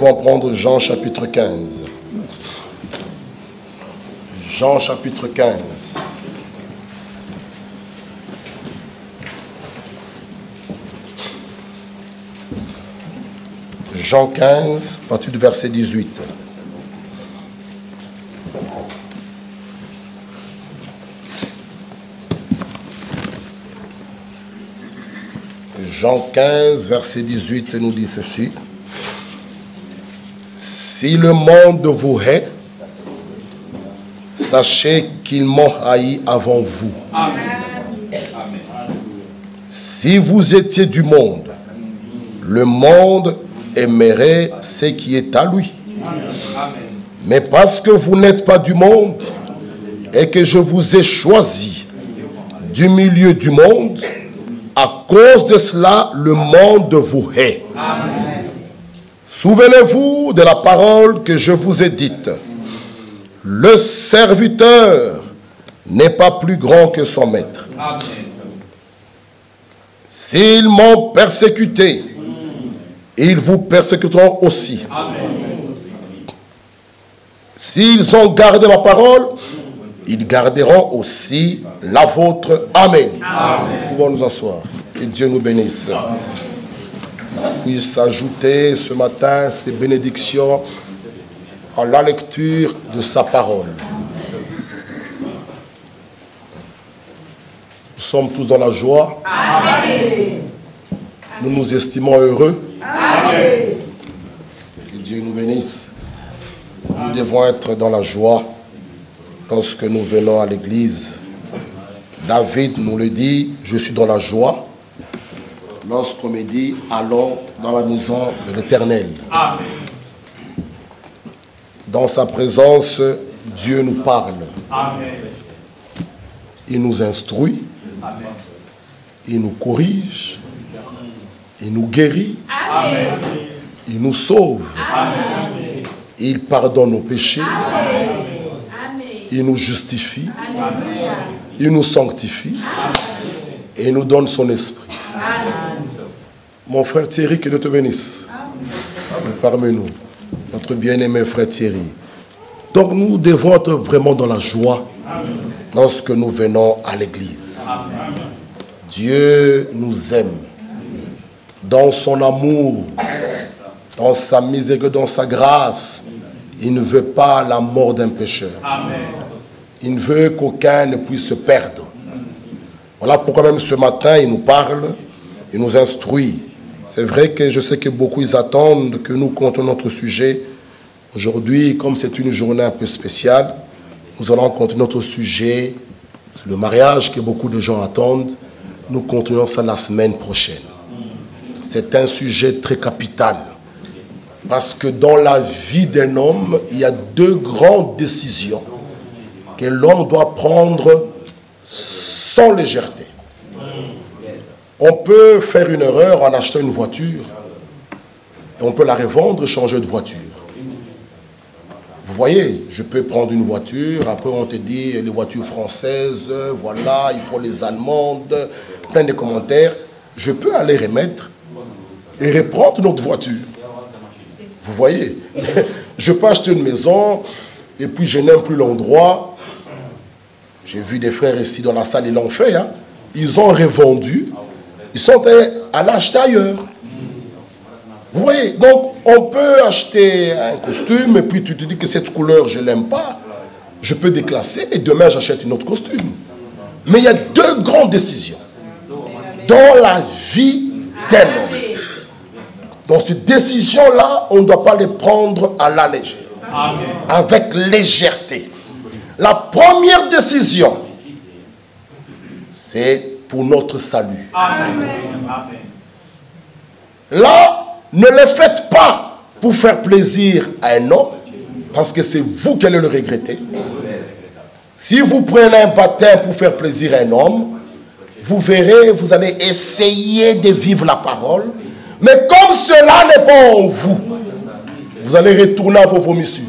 pouvons prendre Jean chapitre 15. Jean chapitre 15. Jean 15, à partir du verset 18. Jean 15, verset 18 nous dit ceci. Si le monde vous hait, sachez qu'ils m'ont haï avant vous. Amen. Si vous étiez du monde, le monde aimerait ce qui est à lui. Mais parce que vous n'êtes pas du monde et que je vous ai choisi du milieu du monde, à cause de cela, le monde vous hait. Souvenez-vous de la parole que je vous ai dite. Le serviteur n'est pas plus grand que son maître. S'ils m'ont persécuté, ils vous persécuteront aussi. S'ils ont gardé ma parole, ils garderont aussi la vôtre. Amen. Nous pouvons nous asseoir. Que Dieu nous bénisse. Puisse ajouter ce matin ces bénédictions à la lecture de sa parole. Nous sommes tous dans la joie. Amen. Nous nous estimons heureux. Amen. Que Dieu nous bénisse. Nous devons être dans la joie lorsque nous venons à l'église. David nous le dit, je suis dans la joie lorsqu'on me dit, allons dans la maison de l'Éternel. Amen. Dans sa présence, Dieu nous parle. Amen. Il nous instruit. Amen. Il nous corrige. Il nous guérit. Amen. Il nous sauve. Amen. Il pardonne nos péchés. Amen. Il nous justifie. Amen. Il nous sanctifie. Amen. Et il nous donne son esprit. Amen. Mon frère Thierry, que Dieu te bénisse. Amen. Parmi nous, notre bien-aimé frère Thierry. Donc nous devons être vraiment dans la joie. Amen. Lorsque nous venons à l'église. Amen. Dieu nous aime. Dans son amour, dans sa miséricorde, dans sa grâce, il ne veut pas la mort d'un pécheur. Amen. Il ne veut qu'aucun ne puisse se perdre. Voilà pourquoi même ce matin, il nous parle, il nous instruit. C'est vrai que je sais que beaucoup ils attendent que nous comptons notre sujet. Aujourd'hui, comme c'est une journée un peu spéciale, nous allons continuer notre sujet, c'est le mariage que beaucoup de gens attendent. Nous continuons ça la semaine prochaine. C'est un sujet très capital. Parce que dans la vie d'un homme, il y a deux grandes décisions que l'homme doit prendre sans légèreté. On peut faire une erreur en achetant une voiture et on peut la revendre et changer de voiture. Vous voyez, je peux prendre une voiture, après on te dit les voitures françaises, voilà, il faut les allemandes, plein de commentaires. Je peux aller remettre et reprendre une autre voiture. Vous voyez, je peux acheter une maison et puis je n'aime plus l'endroit. J'ai vu des frères ici dans la salle, ils l'ont fait. Hein. Ils ont revendu, ils sont allés acheter ailleurs. Vous voyez, donc on peut acheter un costume et puis tu te dis que cette couleur, je ne l'aime pas. Je peux déclasser et demain j'achète une autre costume. Mais il y a deux grandes décisions dans la vie d'un homme. Donc ces décisions-là, on ne doit pas les prendre à la légère. Amen. Avec légèreté. La première décision, c'est pour notre salut. Amen. Là, ne le faites pas pour faire plaisir à un homme, parce que c'est vous qui allez le regretter. Si vous prenez un baptême pour faire plaisir à un homme, vous verrez, vous allez essayer de vivre la parole, mais comme cela n'est pas en vous, vous allez retourner à vos vomissures.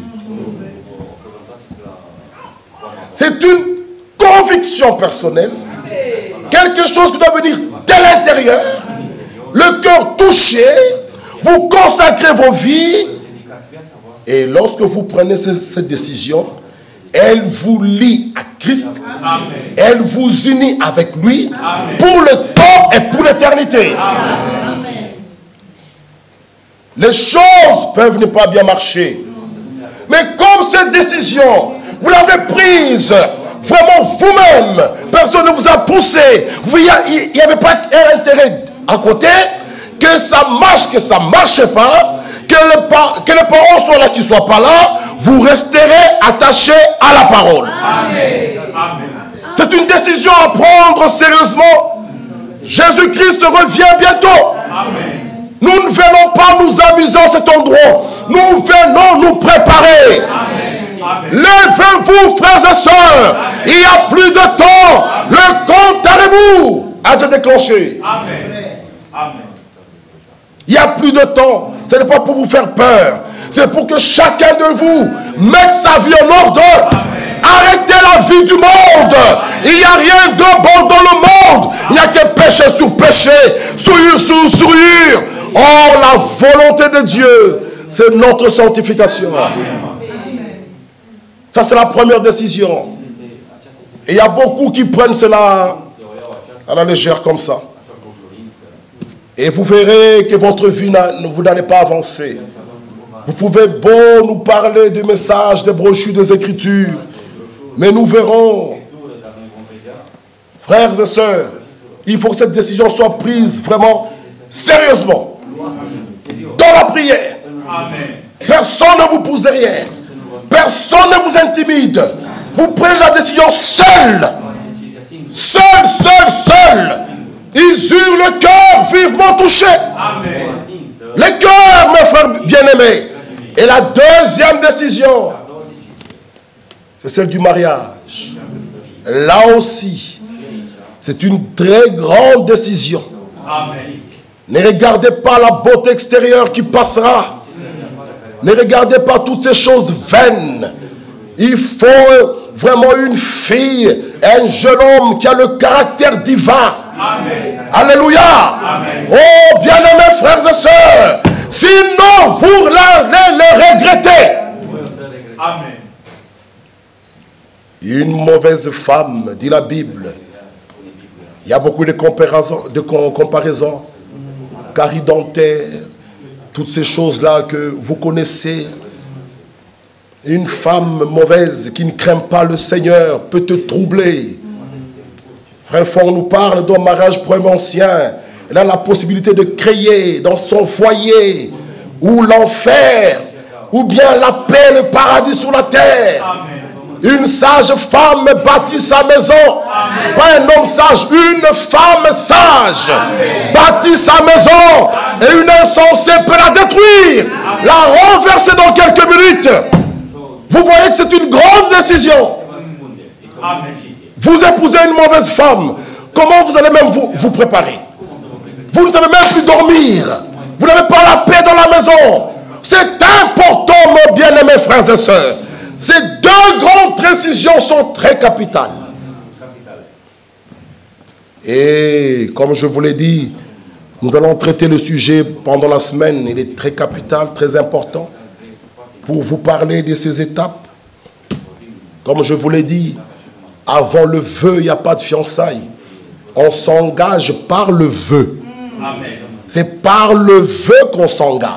C'est une conviction personnelle, quelque chose qui doit venir de l'intérieur, le cœur touché, vous consacrez vos vies Et lorsque vous prenez cette décision, elle vous lie à Christ. Amen. Elle vous unit avec lui. Amen. Pour le temps et pour l'éternité. Les choses peuvent ne pas bien marcher. Mais comme cette décision, vous l'avez prise vraiment vous-même, personne ne vous a poussé, il n'y avait pas un intérêt à côté, que ça marche, que ça ne marche pas, que les parents soient là, qu'ils ne soient pas là, vous resterez attachés à la parole. C'est une décision à prendre sérieusement. Jésus-Christ revient bientôt. Amen. Nous ne venons pas nous amuser à cet endroit. Nous venons nous préparer. Levez-vous, frères et sœurs. Amen. Il n'y a plus de temps. Le compte à rebours a déjà déclenché. Amen. Il n'y a plus de temps. Ce n'est pas pour vous faire peur. C'est pour que chacun de vous mette sa vie en ordre. Amen. Arrêtez la vie du monde. Il n'y a rien de bon dans le monde. Il n'y a que péché sur péché, souillure sur souillure. Or, la volonté de Dieu, c'est notre sanctification. Ça, c'est la première décision. Et il y a beaucoup qui prennent cela à la légère comme ça. Et vous verrez que votre vie, vous n'allez pas avancer. Vous pouvez beau nous parler des messages, des brochures, des écritures. Mais nous verrons, frères et sœurs, il faut que cette décision soit prise vraiment sérieusement. Dans la prière. Personne ne vous pousse derrière. Personne ne vous intimide. Vous prenez la décision seul. Seul. Ils eurent le cœur vivement touché. Le cœur, mes frères bien-aimés. Et la deuxième décision, c'est celle du mariage. Là aussi, c'est une très grande décision. Ne regardez pas la beauté extérieure qui passera. Ne regardez pas toutes ces choses vaines. Il faut vraiment une fille, un jeune homme qui a le caractère divin. Amen. Alléluia. Amen. Oh, bien-aimés frères et sœurs, sinon vous allez le regretter. Amen. Une mauvaise femme, dit la Bible. Il y a beaucoup de comparaisons. Carie dentaire, toutes ces choses-là que vous connaissez. Une femme mauvaise qui ne craint pas le Seigneur peut te troubler. Frère, on nous parle d'un mariage pour un ancien. Elle a la possibilité de créer dans son foyer ou l'enfer, ou bien la paix, le paradis sur la terre. Amen. Une sage femme bâtit sa maison. Amen. Pas un homme sage, une femme sage. Amen. Bâtit sa maison. Et une insensée peut la détruire. Amen. La renverser dans quelques minutes. Vous voyez que c'est une grande décision. Amen. Vous épousez une mauvaise femme. Comment vous allez même vous préparer? Vous ne savez même plus dormir. Vous n'avez pas la paix dans la maison. C'est important, mes bien-aimés frères et sœurs. Ces deux grandes décisions sont très capitales. Et comme je vous l'ai dit, nous allons traiter le sujet pendant la semaine. Il est très capital, très important. Pour vous parler de ces étapes, comme je vous l'ai dit, avant le vœu, il n'y a pas de fiançailles. On s'engage par le vœu. C'est par le vœu qu'on s'engage.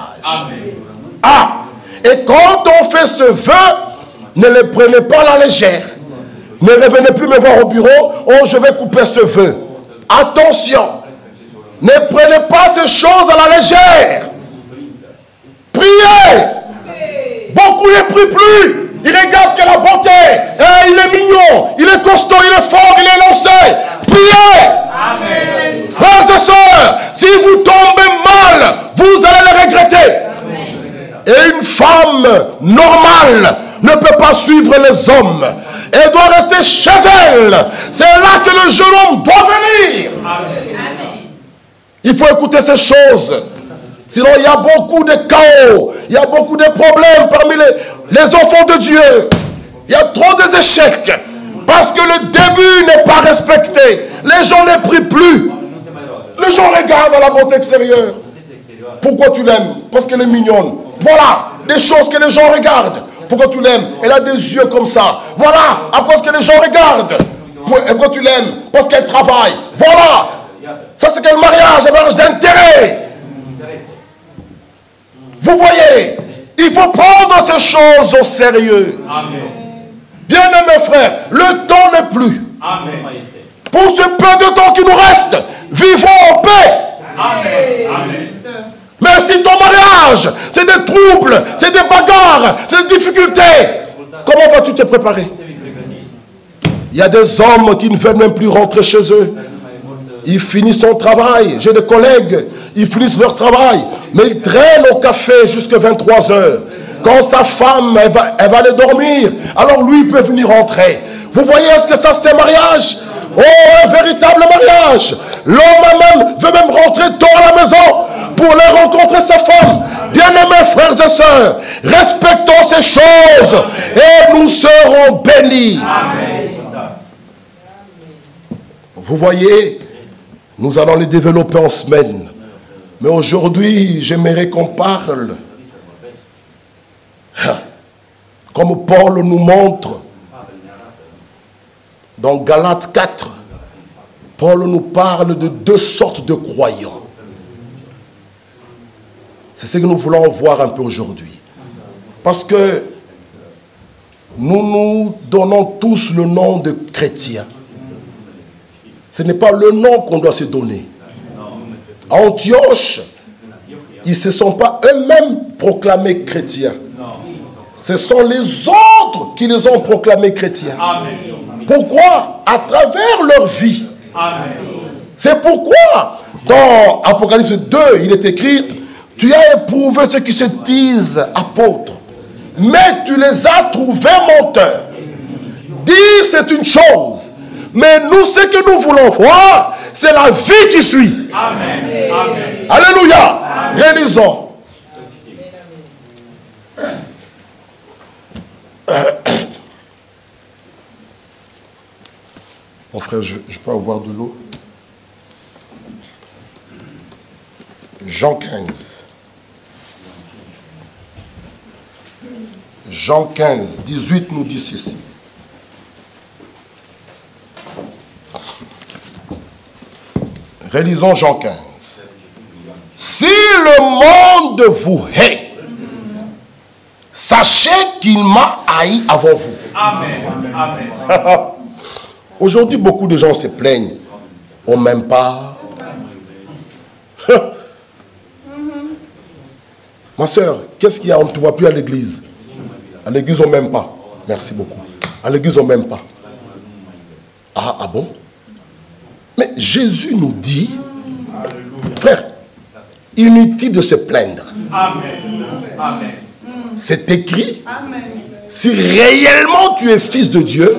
Ah! Et quand on fait ce vœu, ne le prenez pas à la légère. Ne revenez plus me voir au bureau. Oh, je vais couper ce vœu. Attention. Ne prenez pas ces choses à la légère. Priez. Beaucoup ne prient plus. Ils regardent que la beauté. Il est mignon. Il est costaud. Il est fort. Il est lancé. Priez. Amen. Frères et sœurs, si vous tombez mal, vous allez le regretter. Amen. Et une femme normale ne peut pas suivre les hommes. Elle doit rester chez elle. C'est là que le jeune homme doit venir. Amen. Il faut écouter ces choses. Sinon, il y a beaucoup de chaos. Il y a beaucoup de problèmes parmi les enfants de Dieu. Il y a trop d'échecs. Parce que le début n'est pas respecté. Les gens ne prient plus. Les gens regardent à la beauté extérieure. Pourquoi tu l'aimes? Parce qu'elle est mignonne. Voilà. des choses que les gens regardent. Pourquoi tu l'aimes? Elle a des yeux comme ça. Voilà, à cause que les gens regardent. Pourquoi tu l'aimes? Parce qu'elle travaille. Voilà. Ça, c'est quel mariage? Un mariage d'intérêt. Vous voyez, il faut prendre ces choses au sérieux. Bien-aimés frères, le temps n'est plus. Amen. Pour ce peu de temps qui nous reste, vivons en paix. Amen. Amen. Mais si ton mariage, c'est des troubles, c'est des bagarres, c'est des difficultés, comment vas-tu te préparer? Il y a des hommes qui ne veulent même plus rentrer chez eux. Ils finissent son travail. J'ai des collègues, ils finissent leur travail, mais ils traînent au café jusqu'à 23 heures. Quand sa femme, elle va aller dormir, alors lui, il peut venir rentrer. Vous voyez, est-ce que ça, c'est un mariage? Oh, un véritable mariage. L'homme même veut même rentrer tôt à la maison pour aller rencontrer sa femme. Bien-aimés frères et sœurs, respectons ces choses et nous serons bénis. Amen. Vous voyez, nous allons les développer en semaine. Mais aujourd'hui, j'aimerais qu'on parle, comme Paul nous montre, dans Galates 4, Paul nous parle de deux sortes de croyants. C'est ce que nous voulons voir un peu aujourd'hui. Parce que nous nous donnons tous le nom de chrétiens. Ce n'est pas le nom qu'on doit se donner. À Antioche, ils ne se sont pas eux-mêmes proclamés chrétiens. Ce sont les autres qui les ont proclamés chrétiens. Amen. Pourquoi? À travers leur vie. Amen. C'est pourquoi, dans Apocalypse 2, il est écrit, tu as éprouvé ceux qui se disent apôtres, mais tu les as trouvés menteurs. Dire, c'est une chose, mais nous, ce que nous voulons voir, c'est la vie qui suit. Amen. Amen. Alléluia. Réalisons. Mon frère, je peux avoir de l'eau? Jean 15. Jean 15, 18 nous dit ceci. Réalisons Jean 15. Si le monde vous hait, sachez qu'il m'a haï avant vous. Amen. Amen. Aujourd'hui, beaucoup de gens se plaignent. On ne m'aime pas. Ma soeur, qu'est-ce qu'il y a? On ne te voit plus à l'église. À l'église, on ne m'aime pas. Merci beaucoup. À l'église, on ne m'aime pas. Ah bon? Mais Jésus nous dit, frère, inutile de se plaindre. Amen. Amen. C'est écrit. Si réellement tu es fils de Dieu,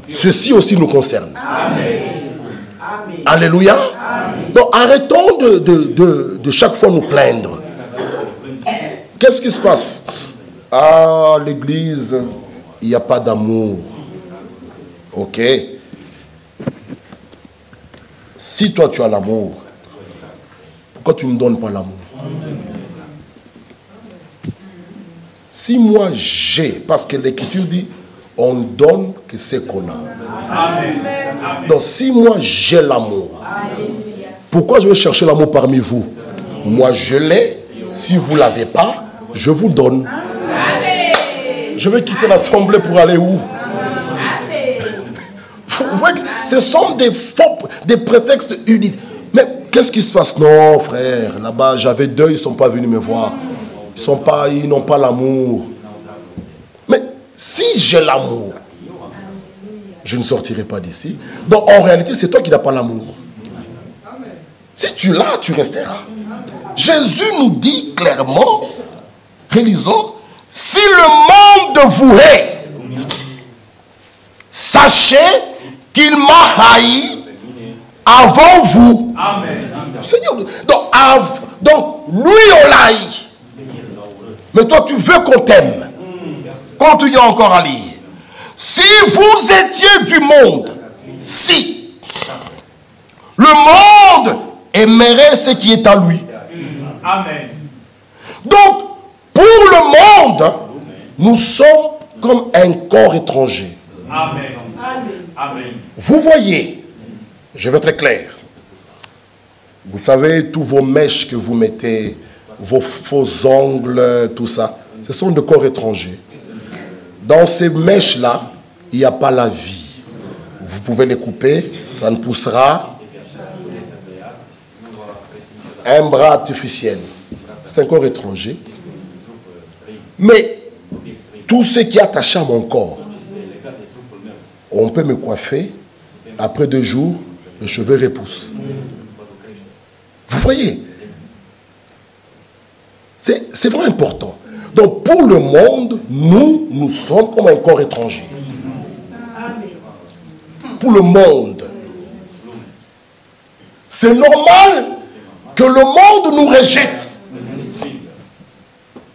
ceci aussi nous concerne. Amen. Alléluia. Donc arrêtons de chaque fois nous plaindre. Qu'est-ce qui se passe? Ah, l'église, il n'y a pas d'amour. Ok. Si toi tu as l'amour, pourquoi tu ne donnes pas l'amour? Si moi j'ai, parce que l'Écriture dit, on donne que ce qu'on a. Amen. Donc si moi j'ai l'amour, pourquoi je vais chercher l'amour parmi vous? Moi je l'ai, si vous ne l'avez pas, je vous donne. Je vais quitter l'assemblée pour aller où? Vous voyez que ce sont des prétextes uniques. Mais qu'est-ce qui se passe? Non frère, là-bas j'avais deux, ils ne sont pas venus me voir. Ils n'ont pas l'amour. Mais si j'ai l'amour, je ne sortirai pas d'ici. Donc en réalité, c'est toi qui n'as pas l'amour. Si tu l'as, tu resteras. Jésus nous dit clairement, réalisons, si le monde vous hait, sachez qu'il m'a haï avant vous. Amen. Seigneur, donc lui on l'a haï. Mais toi, tu veux qu'on t'aime. Continuons encore à lire. Si vous étiez du monde, si le monde aimerait ce qui est à lui. Amen. Donc, Pour le monde, nous sommes comme un corps étranger. Amen. Amen. Vous voyez, je vais être très clair. Vous savez, tous vos mèches que vous mettez, vos faux ongles, tout ça, ce sont des corps étrangers. Dans ces mèches-là, il n'y a pas la vie. Vous pouvez les couper, ça ne poussera. Un bras artificiel. C'est un corps étranger. Mais tout ce qui est attaché à mon corps, on peut me coiffer. Après 2 jours, les cheveux repoussent. Vous voyez? C'est vraiment important. Donc pour le monde, nous sommes comme un corps étranger. Pour le monde. C'est normal que le monde nous rejette.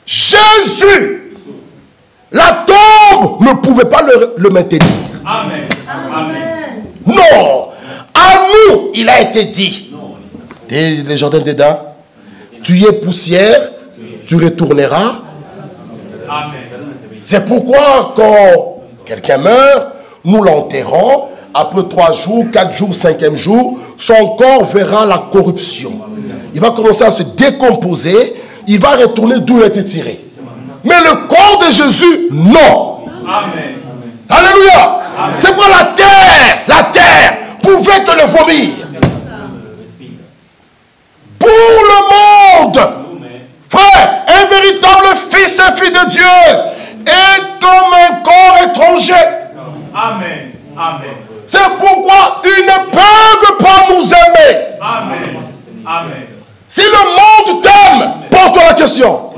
Jésus, la tombe ne pouvait pas le maintenir. Amen. Amen. Non, à nous, il a été dit. Les jardins d'Éden, tu es poussière, tu retourneras. Amen. C'est pourquoi quand quelqu'un meurt, nous l'enterrons. Après 3 jours, 4 jours, 5e jour, son corps verra la corruption. Il va commencer à se décomposer. Il va retourner d'où il a été tiré. Mais le corps de Jésus, non. Amen. Alléluia. C'est quoi la terre pouvait te le vomir. Pour le monde, frère, un véritable fils et fille de Dieu est comme un corps étranger. Amen. Amen. C'est pourquoi ils ne peuvent pas nous aimer. Amen. Amen. Si le monde t'aime, pose-toi la question.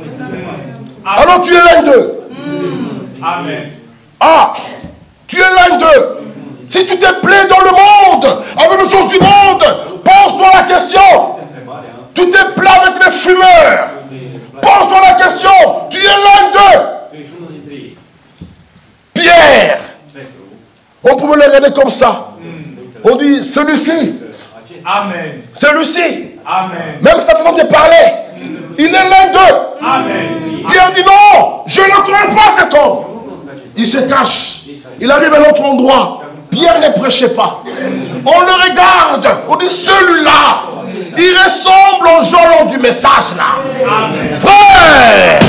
Alors tu es l'un d'eux. Amen. Ah, tu es l'un d'eux. Si tu te plais dans le monde, avec les choses du monde, pose-toi la question. Tu te plais avec les fumeurs. Pose-toi la question. Tu es l'un d'eux. Pierre. On pouvait le regarder comme ça. On dit, celui-ci. Amen. Celui-ci. Amen. Même sa façon de parler. Il est l'un d'eux. Amen. Pierre dit non, je ne connais pas cet homme. Il se cache. Il arrive à un autre endroit. Pierre ne prêchait pas. On le regarde. On dit celui-là, il ressemble au genre du message là. Amen. Frère,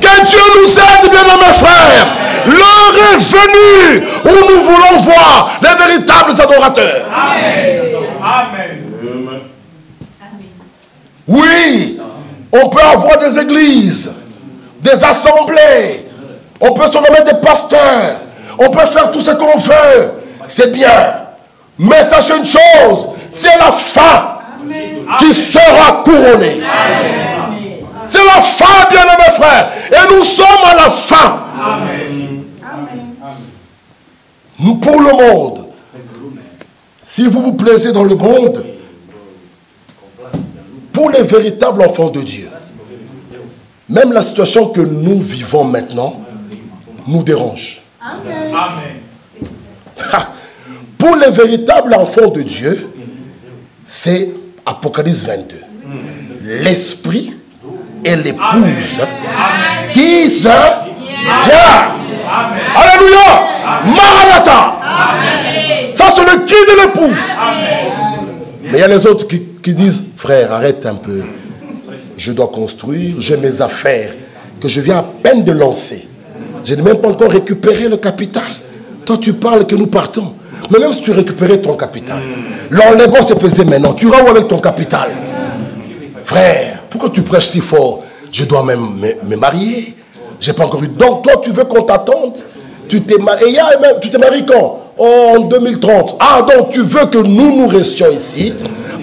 que Dieu nous aide, bien-aimés frères. L'heure est venue où nous voulons voir les véritables adorateurs. Amen. Amen. Oui, on peut avoir des églises, des assemblées, on peut se nommer des pasteurs, on peut faire tout ce qu'on veut, c'est bien. Mais sachez une chose, c'est la fin qui sera couronnée. C'est la fin, bien-aimés frères, et nous sommes à la fin. Amen. Pour le monde, si vous vous plaisez dans le monde, pour les véritables enfants de Dieu, même la situation que nous vivons maintenant nous dérange. Amen. Pour les véritables enfants de Dieu, c'est Apocalypse 22. L'esprit et l'épouse disent viens. Alléluia. Maranatha. Ça c'est le cri de l'épouse. Mais il y a les autres qui disent, frère, arrête un peu. Je dois construire, j'ai mes affaires que je viens à peine de lancer. Je n'ai même pas encore récupéré le capital. Toi, tu parles que nous partons. Mais même si tu récupérais ton capital, l'enlèvement se faisait maintenant. Tu iras où avec ton capital? Frère, pourquoi tu prêches si fort? Je dois même me marier. J'ai pas encore eu. Donc, toi, tu veux qu'on t'attende? Tu t'es marié, tu t'es marié quand? En 2030. Ah, donc tu veux que nous restions ici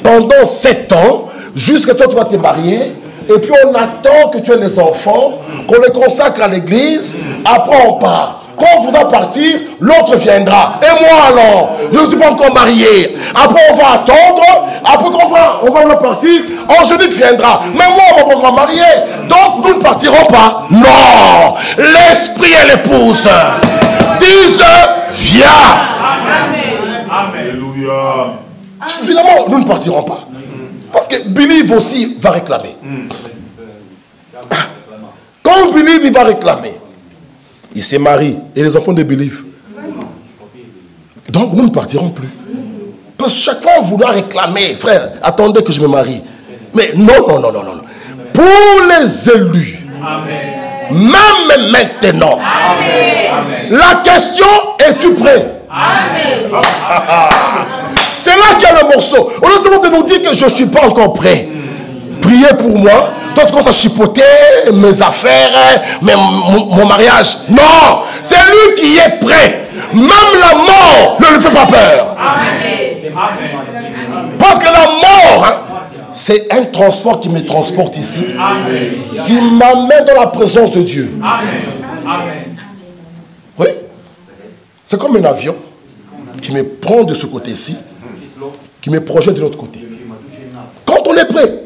pendant 7 ans, jusqu'à toi tu vas te marier, et puis on attend que tu aies les enfants, qu'on les consacre à l'église, après on part. Quand on voudra partir, l'autre viendra. Et moi alors, je ne suis pas encore marié. Après on va attendre, après on va partir, Angélique viendra. Mais moi on va pas encore marier. Donc nous ne partirons pas. Non, l'esprit et l'épouse disent viens. Alléluia. Finalement, nous ne partirons pas. Parce que Believe aussi va réclamer. Quand non-believe, il va réclamer. Il se marie. Et les enfants de believe. Donc nous ne partirons plus. Parce que chaque fois on voudra réclamer, frère, attendez que je me marie. Mais non. Pour les élus, amen, même maintenant, amen, la question, es-tu prêt? Amen. C'est là qu'il y a le morceau. Au lieu seulement de nous dire que je ne suis pas encore prêt. Priez pour moi. Toi tu commences à chipoter mes affaires, mon mariage. Non, c'est lui qui est prêt. Même la mort ne lui fait pas peur. Amen. Parce que la mort, hein, c'est un transport qui me transporte ici. Amen. Qui m'amène dans la présence de Dieu. Amen. Oui. C'est comme un avion qui me prend de ce côté-ci, qui me projette de l'autre côté. Quand on est prêt,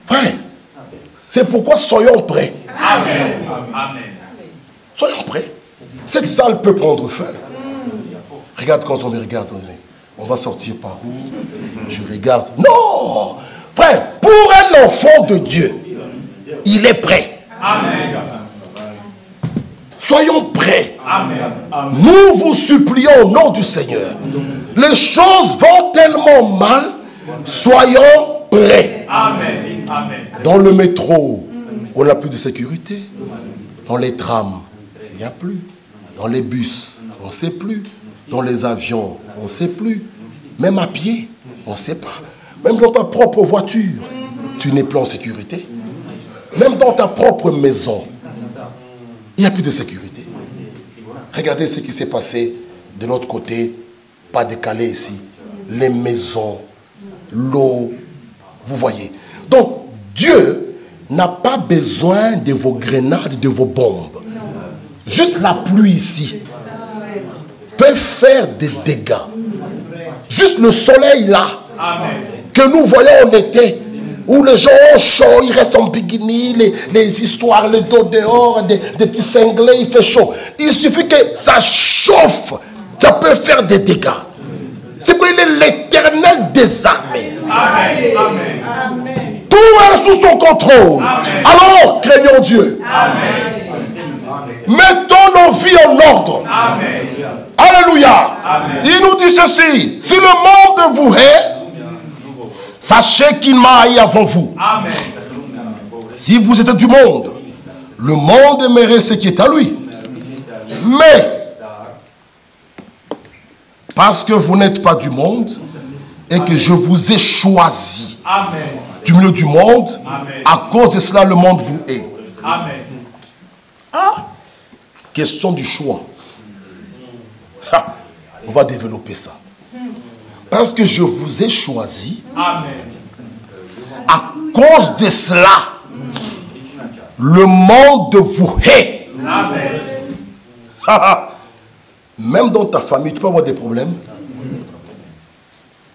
frère, c'est pourquoi soyons prêts. Amen. Soyons prêts. Cette salle peut prendre feu. Regarde quand on me regarde. On va sortir par où? Je regarde. Non! Frère, pour un enfant de Dieu, il est prêt. Amen. Soyons prêts. Amen. Nous vous supplions au nom du Seigneur. Les choses vont tellement mal. Soyons prêts. Amen. Dans le métro, on n'a plus de sécurité. Dans les trams, il n'y a plus. Dans les bus, on ne sait plus. Dans les avions, on ne sait plus. Même à pied, on ne sait pas. Même dans ta propre voiture, tu n'es plus en sécurité. Même dans ta propre maison, il n'y a plus de sécurité. Regardez ce qui s'est passé de l'autre côté, pas décalé ici. Les maisons, l'eau, vous voyez. Donc, Dieu n'a pas besoin de vos grenades, de vos bombes. Juste la pluie ici peut faire des dégâts. Juste le soleil là, amen, que nous voyons en été, où les gens ont chaud, ils restent en bikini, les histoires, le dos dehors, des petits cinglés, il fait chaud. Il suffit que ça chauffe, ça peut faire des dégâts. C'est qu'il est l'Éternel des armées. Amen. Amen. Tout est sous son contrôle. Amen. Alors, craignons Dieu. Amen. Mettons nos vies en ordre. Amen. Alléluia. Amen. Il nous dit ceci: si le monde vous hait, sachez qu'il m'a haï avant vous. Amen. Si vous êtes du monde, le monde aimerait ce qui est à lui. Mais parce que vous n'êtes pas du monde et que je vous ai choisi, amen, du milieu du monde, amen, à cause de cela le monde vous hait. Amen. Ah. Question du choix. On va développer ça. Parce que je vous ai choisi, amen, à cause de cela le monde vous hait. Amen. Même dans ta famille, tu peux avoir des problèmes.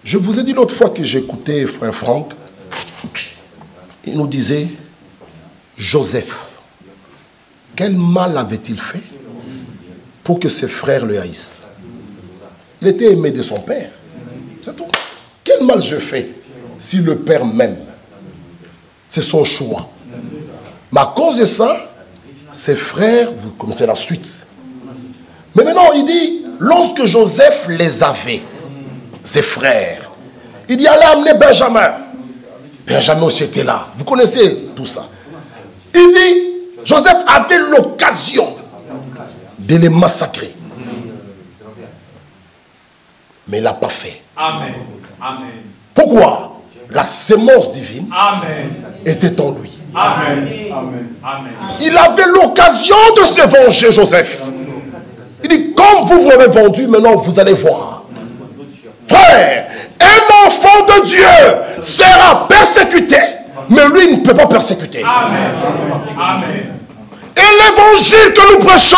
Je vous ai dit l'autre fois que j'écoutais frère Franck. Il nous disait: Joseph, quel mal avait-il fait pour que ses frères le haïssent? Il était aimé de son père. C'est tout. Quel mal je fais si le père m'aime? C'est son choix. Mais à cause de ça, ses frères, vous connaissez la suite. Mais maintenant, il dit, lorsque Joseph les avait, ses frères, il dit, allez amener Benjamin. Benjamin aussi était là. Vous connaissez tout ça. Il dit, Joseph avait l'occasion de les massacrer. Mais il n'a pas fait. Amen. Amen. Pourquoi? La sémence divine, amen, était en lui. Amen. Amen. Il avait l'occasion de se venger, Joseph. Il dit, comme vous m'avez vendu, maintenant vous allez voir. Frère, un enfant de Dieu sera persécuté, mais lui il ne peut pas persécuter. Amen. Amen. Et l'évangile que nous prêchons,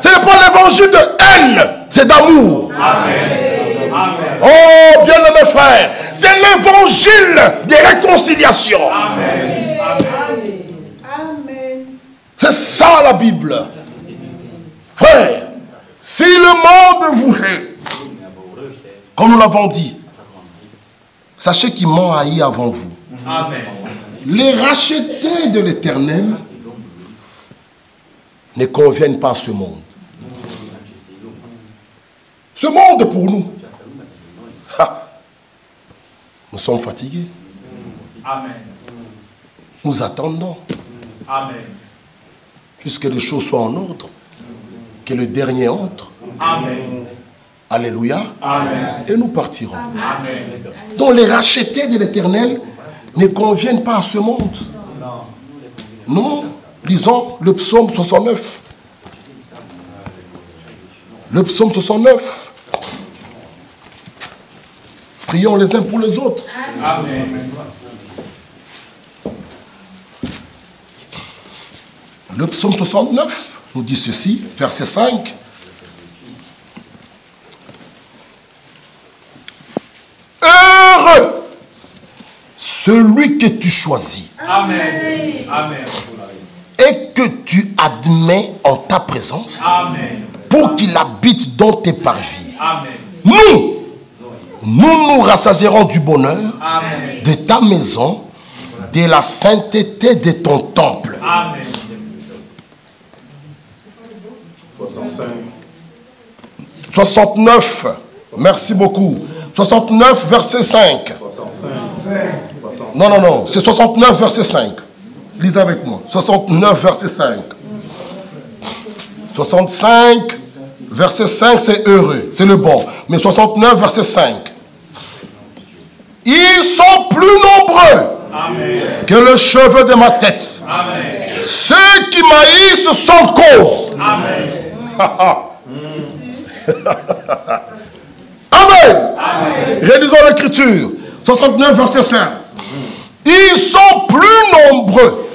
ce n'est pas l'évangile de haine, c'est d'amour. Amen. Amen. Oh, bien-aimés frères, c'est l'évangile des réconciliations. Amen. Amen. C'est ça la Bible. Frère, si le monde vous hait, comme nous l'avons dit, sachez qu'ils m'ont haï avant vous. Amen. Les rachetés de l'Éternel ne conviennent pas à ce monde. Ce monde pour nous. Nous sommes fatigués. Amen. Nous attendons. Amen. Jusqu'à les choses soient en ordre. Que le dernier entre. Amen. Alléluia. Amen. Et nous partirons. Amen. Donc les rachetés de l'Éternel ne conviennent pas à ce monde. Non. Lisons le psaume 69. Le psaume 69. Prions les uns pour les autres. Amen. Le psaume 69 nous dit ceci, verset 5. Heureux celui que tu choisis. Amen. Amen. Et que tu admets en ta présence. Amen. Pour qu'il habite dans tes parvis. Amen. Nous rassasierons du bonheur. Amen. De ta maison, de la sainteté de ton temple. Amen. 69. Merci beaucoup. 69, verset 5. Non, c'est 69, verset 5. Lisez avec moi. 69, verset 5. 65, verset 5, c'est heureux. C'est le bon. Mais 69, verset 5. Ils sont plus nombreux. Amen. Que le cheveu de ma tête. Amen. Ceux qui m'haïssent sans cause. Amen. Amen. Amen. Réalisons l'écriture. 69, verset 5. Ils sont plus nombreux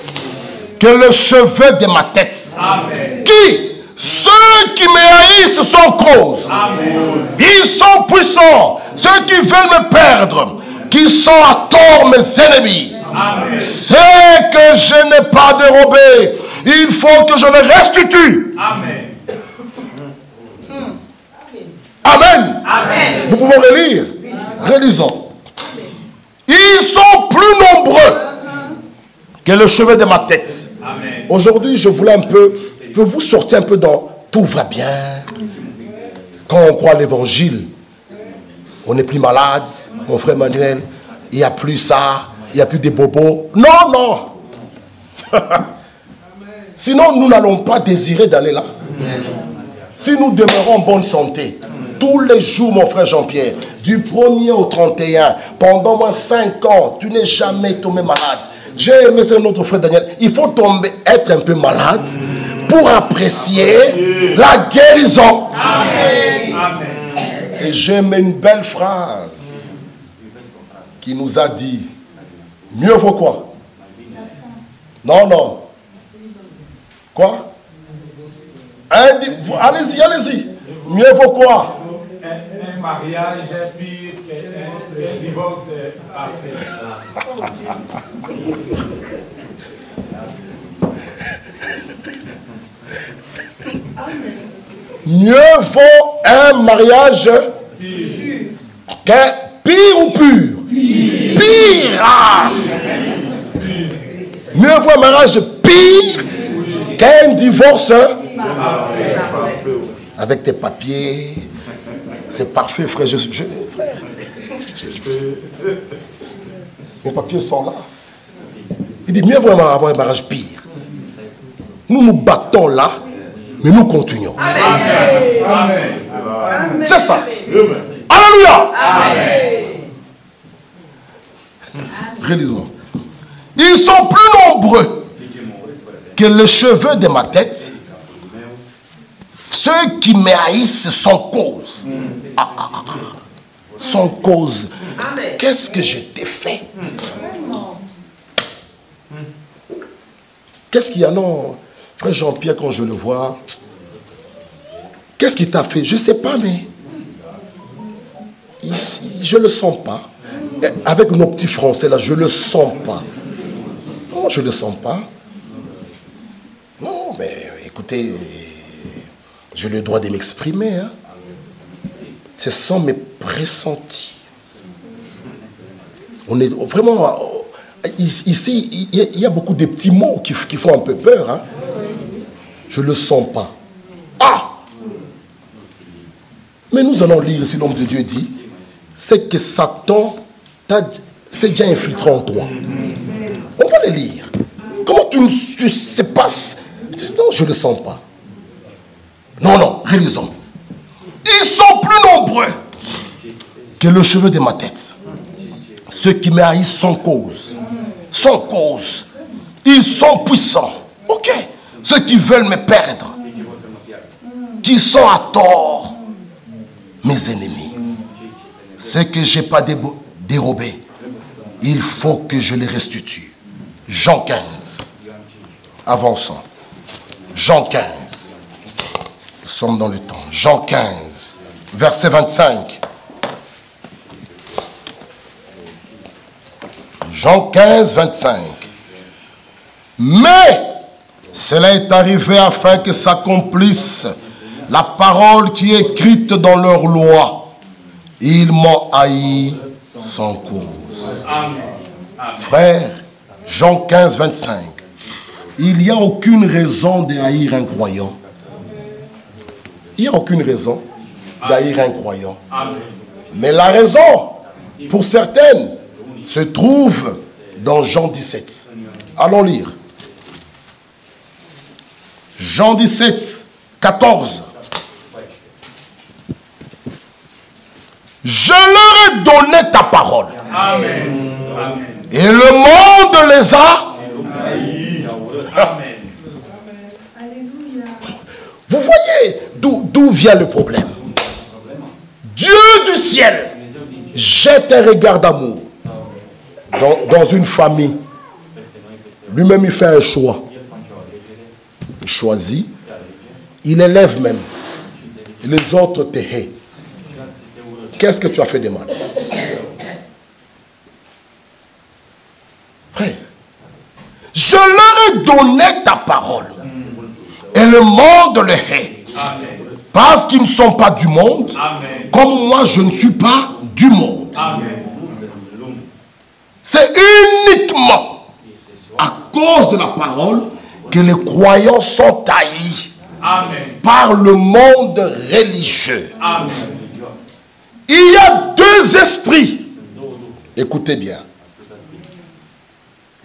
que le cheveu de ma tête. Amen. Qui? Ceux qui me haïssent sans cause. Amen. Ils sont puissants. Ceux qui veulent me perdre. Qui sont à tort mes ennemis. Amen. C'est que je n'ai pas dérobé. Il faut que je le restitue. Amen. Amen. Amen. Nous pouvons relire. Relisons. Ils sont plus nombreux que le cheveu de ma tête. Aujourd'hui, je voulais vous sortir un peu dans tout va bien. Quand on croit l'évangile, on n'est plus malade, mon frère Manuel. Il n'y a plus ça, il n'y a plus des bobos. Non. Sinon, nous n'allons pas désirer d'aller là. Si nous demeurons en bonne santé, tous les jours, mon frère Jean-Pierre, du 1er au 31, pendant moins 5 ans, tu n'es jamais tombé malade. J'ai aimé, c'est notre frère Daniel. Il faut être un peu malade pour apprécier la guérison. Amen. Et j'aime une belle phrase qui nous a dit, mieux vaut quoi? Non. Quoi? Allez-y. Mieux vaut quoi? Un mariage est pire qu'un divorce parfait. Mieux vaut un mariage qu'un pire ou pur? Pire. Mieux vaut un mariage pire qu'un divorce avec tes papiers. C'est parfait, frère. Frère. Mes papiers sont là. Il dit, mieux vaut avoir un mariage pire. Nous nous battons là, mais nous continuons. Amen. Amen. C'est ça. Amen. Alléluia. Amen. Relisons. Ils sont plus nombreux que les cheveux de ma tête. Ceux qui me haïssent sans cause. Sans cause. Qu'est-ce que je t'ai fait? Qu'est-ce qu'il y a? Non, frère Jean-Pierre, quand je le vois, qu'est-ce qu'il t'a fait? Je ne sais pas, mais ici, je ne le sens pas. Avec nos petits français là, je ne le sens pas. Non, je ne le sens pas. Non, mais écoutez, j'ai le droit de m'exprimer. Hein. Ce sont mes pressentis. On est vraiment... Ici, il y a beaucoup de petits mots qui font un peu peur. Hein. Je ne le sens pas. Ah! Mais nous allons lire si l'homme de Dieu dit, c'est que Satan s'est déjà infiltré en toi. On va le lire. Comment tu ne sais pas? Non, je ne le sens pas. Non, non, relisons. Ils sont plus nombreux que le cheveu de ma tête. Ceux qui me haïssent sans cause. Sans cause. Ils sont puissants. Ok. Ceux qui veulent me perdre. Qui sont à tort. Mes ennemis. Ce que je n'ai pas dérobé, il faut que je les restitue. Jean 15. Avançons. Jean 15. Nous sommes dans le temps. Jean 15, verset 25. Jean 15, 25. Mais cela est arrivé afin que s'accomplisse la parole qui est écrite dans leur loi. Ils m'ont haï sans cause. Amen. Frère, Jean 15, 25. Il n'y a aucune raison de haïr un croyant. Il n'y a aucune raison d'haïr un croyant. Mais la raison, pour certaines, se trouve dans Jean 17. Allons lire. Jean 17, 14. Je leur ai donné ta parole. Amen. Et le monde les a. Amen. Vous voyez d'où vient le problème. Dieu du ciel jette un regard d'amour dans une famille. Lui-même, il fait un choix. Il choisit. Il élève même. Et les autres te haïssent. Qu'est-ce que tu as fait de mal? Frère, je leur ai donné ta parole. Et le monde le hait. Parce qu'ils ne sont pas du monde. Amen. Comme moi, je ne suis pas du monde. C'est uniquement à cause de la parole que les croyants sont haïs. Amen. Par le monde religieux. Amen. Il y a deux esprits. Écoutez bien.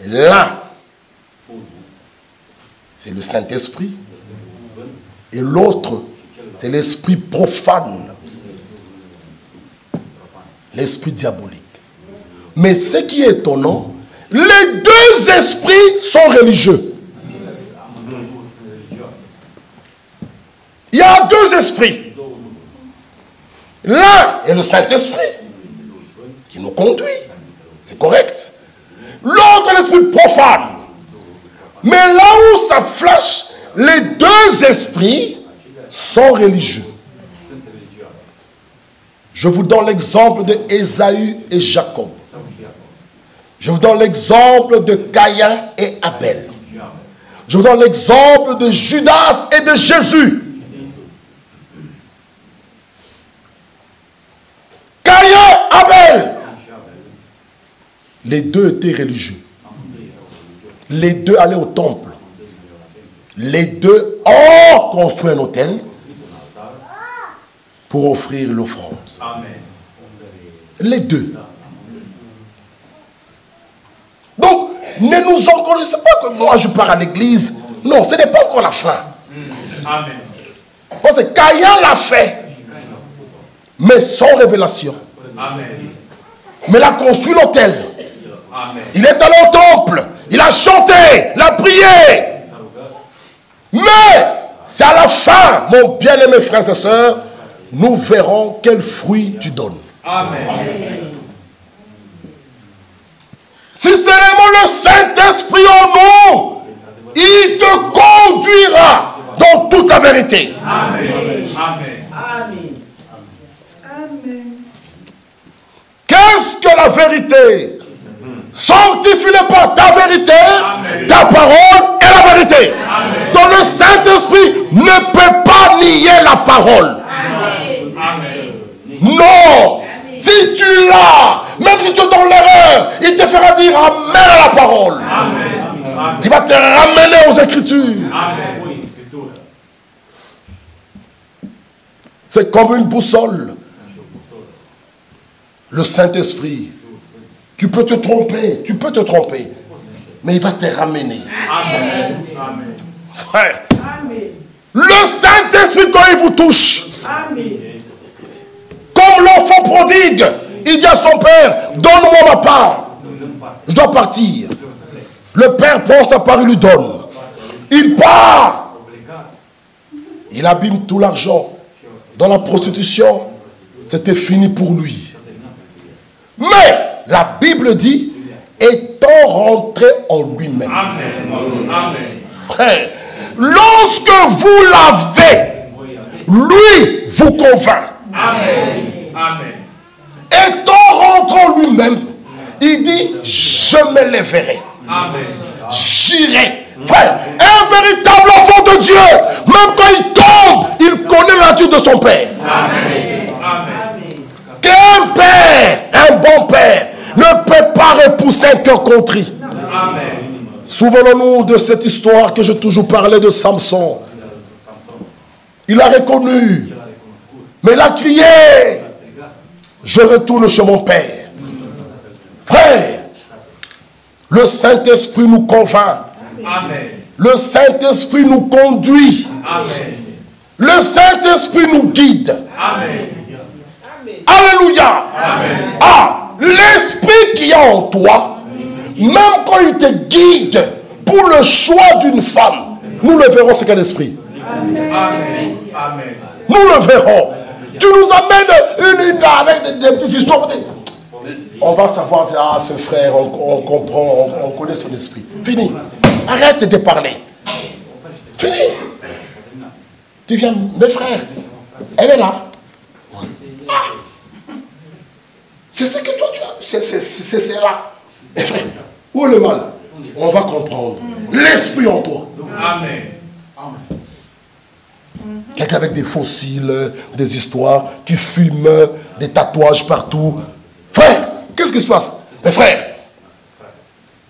L'un, c'est le Saint-Esprit. Et l'autre, c'est l'esprit profane. L'esprit diabolique. Mais ce qui est étonnant, les deux esprits sont religieux. Il y a deux esprits. L'un est le Saint-Esprit qui nous conduit. C'est correct. L'autre est l'esprit profane. Mais là où ça flash, les deux esprits sont religieux. Je vous donne l'exemple de Ésaü et Jacob. Je vous donne l'exemple de Caïn et Abel. Je vous donne l'exemple de Judas et de Jésus. Caïn, Abel. Les deux étaient religieux. Les deux allaient au temple. Les deux ont construit un autel pour offrir l'offrande. Les deux. Donc, ne nous encouragez pas que moi je pars à l'église. Non, ce n'est pas encore la fin. Amen. Parce que Caïn l'a fait, mais sans révélation. Amen. Mais il a construit l'autel. Il est allé au temple. Il a chanté, il a prié. Mais c'est à la fin, mon bien-aimé frères et sœurs, nous verrons quel fruit tu donnes. Amen. Si c'est vraiment le Saint-Esprit en nous, il te conduira dans toute la vérité. Amen. Amen. Amen. Qu'est-ce que la vérité? Sanctifie-le par ta vérité. Amen. Ta parole est la vérité. Amen. Donc le Saint-Esprit ne peut pas nier la parole. Amen. Amen. Non. Amen. Si tu l'as, même si tu es dans l'erreur, il te fera dire Amen à la parole. Amen. Tu vas te ramener aux Écritures. Amen. C'est comme une boussole. Le Saint-Esprit. Tu peux te tromper, mais il va te ramener. Amen. Frère, le Saint-Esprit, quand il vous touche, comme l'enfant prodigue, il dit à son père, donne-moi ma part. Je dois partir. Le père prend sa part, il lui donne. Il part. Il abîme tout l'argent. Dans la prostitution, c'était fini pour lui. Mais la Bible dit, étant rentré en lui-même. Frère, lorsque vous l'avez, lui vous convainc. Étant rentré en lui-même, il dit, je me lèverai. J'irai. Frère, un véritable enfant de Dieu, même quand il tombe, il connaît la nature de son père. Qu'un père, un bon père, ne peut pas repousser un cœur contrit. Souvenons-nous de cette histoire que j'ai toujours parlé de Samson. Il a reconnu, mais il a crié, je retourne chez mon père. Frère, le Saint-Esprit nous convainc. Le Saint-Esprit nous conduit. Le Saint-Esprit nous guide. Alléluia. Ah, l'Esprit qui est en toi, même quand il te guide pour le choix d'une femme, nous le verrons, c'est quel esprit. Nous le verrons. Tu nous amènes une avec des petites histoires. On va savoir, ah, ce frère, on comprend, on connaît son esprit. Fini. Arrête de parler. Fini. Tu viens, mes frères, elle est là. Ah. C'est ce que toi tu as. C'est là. Mes frères, où est le mal? On va comprendre. L'esprit en toi. Amen. Quelqu'un avec des fossiles, des histoires, qui fume, des tatouages partout. Frère, qu'est-ce qui se passe? Mes frères,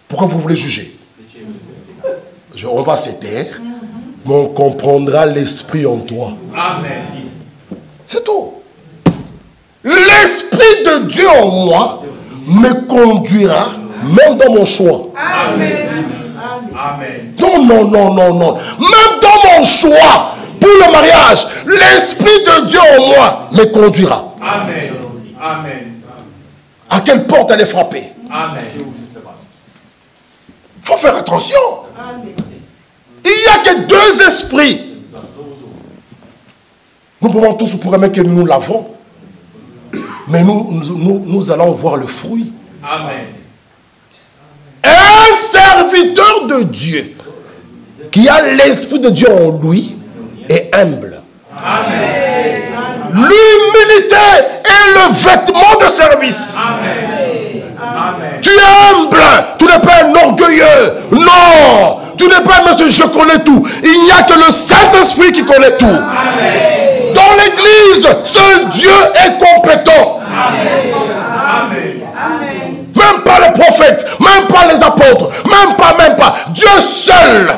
pourquoi vous voulez juger? On va se taire, mais on comprendra l'esprit en toi. Amen. C'est tout. L'esprit de Dieu en moi me conduira même dans mon choix. Amen. Amen. Non. Même dans mon choix pour le mariage, l'esprit de Dieu en moi me conduira. Amen. Amen. À quelle porte aller frapper? Amen. Il faut faire attention. Il n'y a que deux esprits. Nous pouvons tous vous programmer que nous l'avons. Mais nous allons voir le fruit. Amen. Un serviteur de Dieu qui a l'esprit de Dieu en lui est humble. Amen. L'humilité est le vêtement de service. Amen. Tu es humble, tu n'es pas un orgueilleux. Non, tu n'es pas un monsieur, je connais tout. Il n'y a que le Saint-Esprit qui connaît tout. Amen. Dans l'église, seul Dieu est compétent. Amen. Même pas les prophètes, même pas les apôtres, même pas. Dieu seul.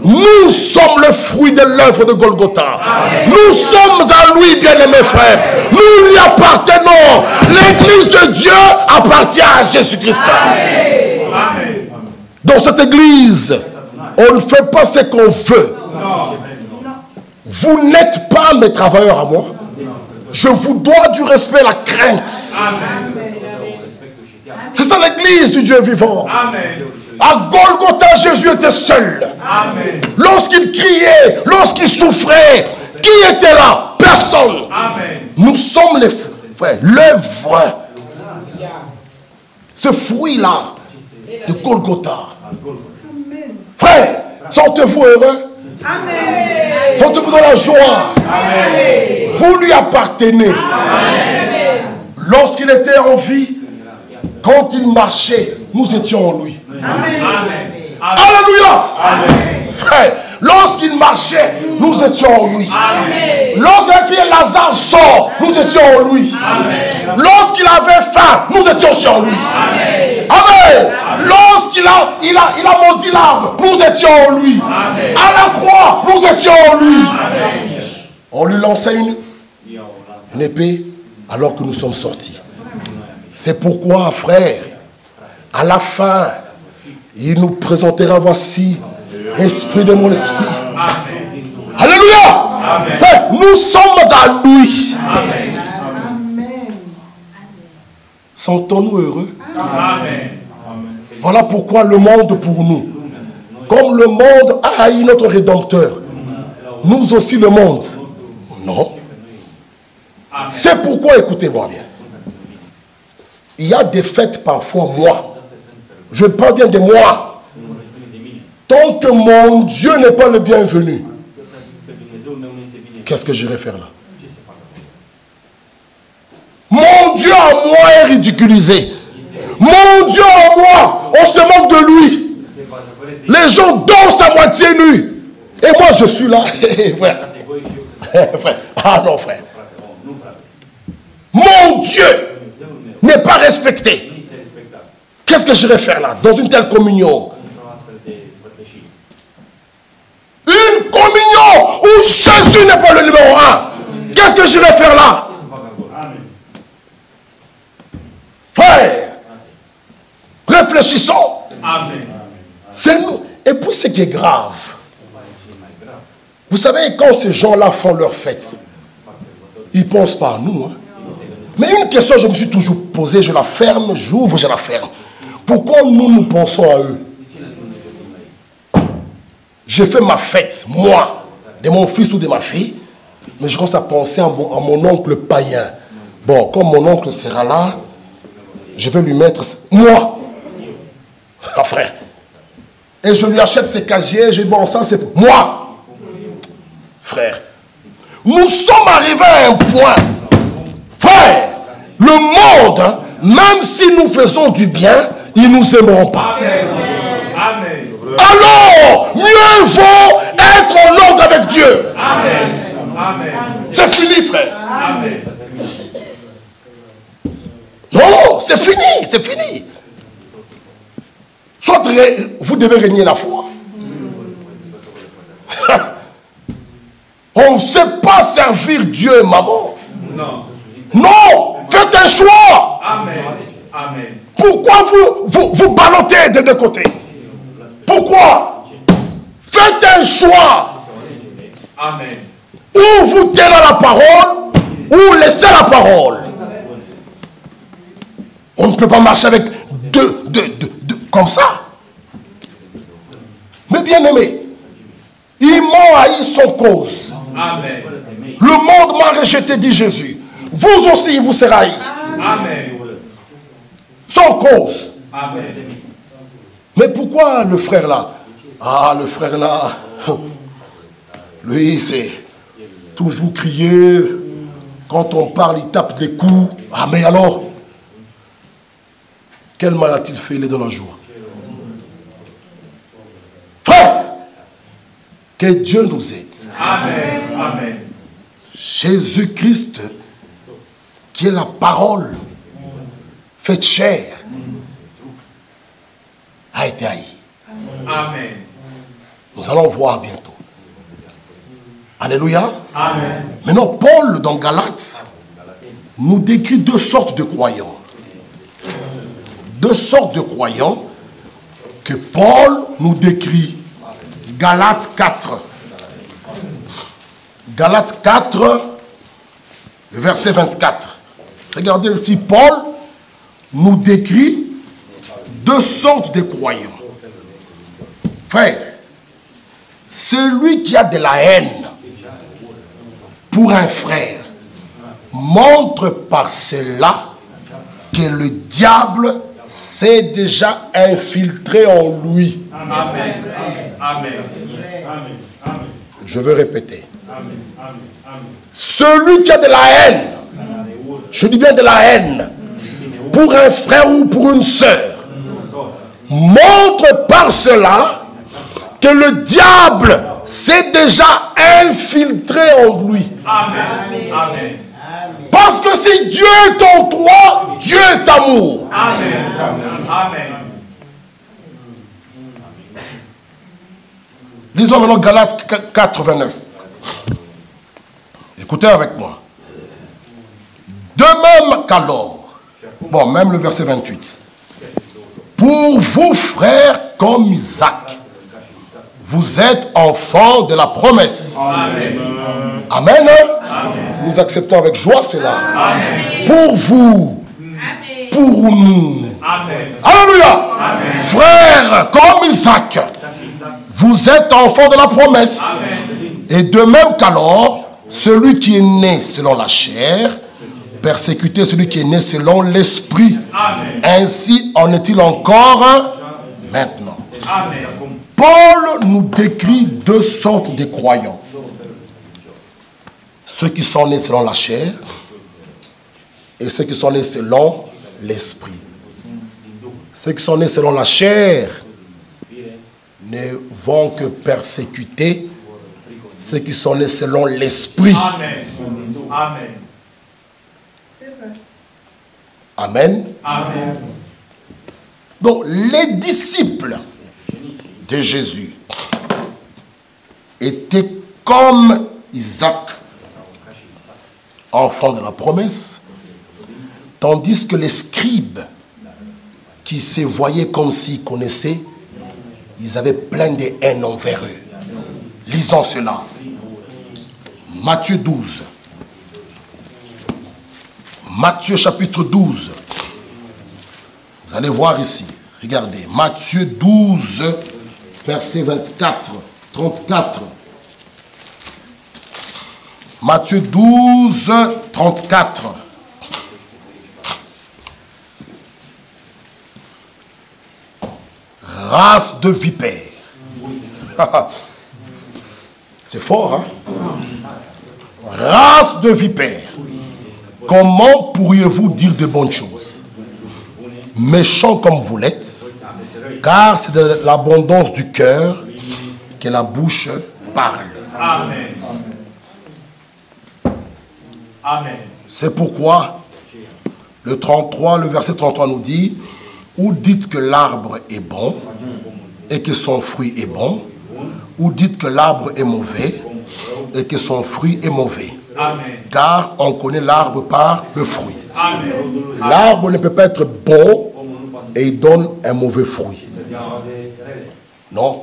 Nous sommes le fruit de l'œuvre de Golgotha. Nous sommes à lui, bien-aimés frères. Nous lui appartenons. L'église de Dieu appartient à Jésus-Christ. Amen. Dans cette église, on ne fait pas ce qu'on veut. Non. Vous n'êtes pas mes travailleurs à moi. Je vous dois du respect et la crainte. Amen. C'est ça l'église du Dieu vivant. Amen. À Golgotha, Jésus était seul. Amen. Lorsqu'il criait, lorsqu'il souffrait, qui était là? Personne. Amen. Nous sommes les frères, l'œuvre. Ce fruit-là de Golgotha. Frère, sentez-vous heureux? Amen. Sentez-vous dans la joie? Amen. Vous lui appartenez. Amen. Lorsqu'il était en vie, quand il marchait, nous étions en lui. Amen. Alléluia. Amen. Frère, lorsqu'il marchait, nous étions en lui. Amen. Lorsqu'il a crié Lazare sort, nous étions en lui. Amen. Lorsqu'il avait faim, nous étions aussi en lui. Amen. Amen. Lorsqu'il a maudit l'arbre, nous étions en lui. Amen. À la croix, nous étions en lui. Amen. On lui lançait une épée alors que nous sommes sortis. C'est pourquoi, frère, à la fin, il nous présentera, voici, esprit de mon esprit. Amen. Alléluia. Amen. Nous sommes à lui. Amen. Sentons-nous heureux. Amen. Voilà pourquoi le monde pour nous, comme le monde a haï notre Rédempteur, nous aussi le monde. Non. C'est pourquoi, écoutez-moi bien. Il y a des fêtes parfois, moi. Je parle bien de moi. Tant que mon Dieu n'est pas le bienvenu, qu'est-ce que j'irai faire là? Mon Dieu en moi est ridiculisé. Mon Dieu en moi, on se moque de lui. Les gens dansent à moitié nus. Et moi je suis là. Frère. Frère. Ah non frère. Mon Dieu n'est pas respecté. Qu'est-ce que j'irai faire là, dans une telle communion? Une communion où Jésus n'est pas le numéro 1. Qu'est-ce que j'irai faire là? Frère, réfléchissons. Amen. C'est nous. Et puis ce qui est grave, vous savez, quand ces gens-là font leur fête, ils ne pensent pas à nous. Hein. Mais une question, je me suis toujours posée, je la ferme, j'ouvre, je la ferme. Pourquoi nous pensons à eux? J'ai fait ma fête, moi, de mon fils ou de ma fille, mais je commence à penser à mon oncle païen. Bon, comme mon oncle sera là, je vais lui mettre moi. Ah frère. Et je lui achète ses casiers, je dis bon, ça c'est pour moi. Frère. Nous sommes arrivés à un point. Frère, le monde, hein, même si nous faisons du bien, ils ne nous aimeront pas. Amen. Amen. Alors, mieux vaut être en ordre avec Dieu. Amen. Amen. C'est fini, frère. Amen. Non, c'est fini, c'est fini. Soit vous devez régner la foi. On ne sait pas servir Dieu, maman. Non. Non, faites un choix. Amen. Amen. Pourquoi vous ballottez des deux côtés? Pourquoi? Faites un choix. Amen. Ou vous tenez la parole, ou laissez la parole. On ne peut pas marcher avec deux comme ça. Mais bien aimé, ils m'ont haï sans cause. Amen. Le monde m'a rejeté, dit Jésus. Vous aussi, il vous sera haï. Amen. Sans cause. Amen. Mais pourquoi le frère là? Ah, le frère là, lui, c'est toujours crier. Quand on parle, il tape des coups. Ah, mais alors, quel mal a-t-il fait? Il est dans la joie. Frère, que Dieu nous aide. Amen. Amen. Jésus-Christ, qui est la parole faite chair, a été haï. Amen. Nous allons voir bientôt. Alléluia. Amen. Maintenant, Paul, dans Galates, nous décrit deux sortes de croyants. Deux sortes de croyants que Paul nous décrit. Galates 4. Galates 4, le verset 24. Regardez ici, Paul nous décrit deux sortes de croyants. Frère, celui qui a de la haine pour un frère montre par cela que le diable s'est déjà infiltré en lui. Amen. Amen. Je veux répéter. Celui qui a de la haine, je dis bien de la haine, pour un frère ou pour une sœur, montre par cela que le diable s'est déjà infiltré en lui. Amen. Amen. Parce que si Dieu est en toi, Dieu est amour. Amen. Amen. Lisons maintenant Galates 4, 29. Écoutez avec moi. même qu'alors, bon, même le verset 28, pour vous, frères, comme Isaac, vous êtes enfants de la promesse. Amen. Amen. Amen. Nous acceptons avec joie cela. Amen. Pour vous, amen. Pour nous. Amen. Alléluia. Amen. Frères, comme Isaac, vous êtes enfants de la promesse. Amen. Et de même qu'alors, celui qui est né selon la chair, persécuter celui qui est né selon l'esprit. Amen. Ainsi en est-il encore maintenant. Amen. Paul nous décrit deux sortes de croyants. Ceux qui sont nés selon la chair et ceux qui sont nés selon l'esprit. Ceux qui sont nés selon la chair ne vont que persécuter ceux qui sont nés selon l'esprit. Amen. Amen. Amen. Amen. Donc, les disciples de Jésus étaient comme Isaac, enfant de la promesse, tandis que les scribes, qui se voyaient comme s'ils connaissaient, ils avaient plein de haine envers eux. Lisons cela. Matthieu 12. Matthieu chapitre 12. Vous allez voir ici. Regardez. Matthieu 12, verset 24, 34. Matthieu 12, 34. Race de vipères. C'est fort, hein? Race de vipères. Comment pourriez-vous dire de bonnes choses? Méchants comme vous l'êtes, car c'est de l'abondance du cœur que la bouche parle. Amen. Amen. C'est pourquoi le 33, le verset 33 nous dit: ou dites que l'arbre est bon et que son fruit est bon, ou dites que l'arbre est mauvais et que son fruit est mauvais. Amen. Car on connaît l'arbre par le fruit. Amen. L'arbre ne peut pas être bon et il donne un mauvais fruit. Non.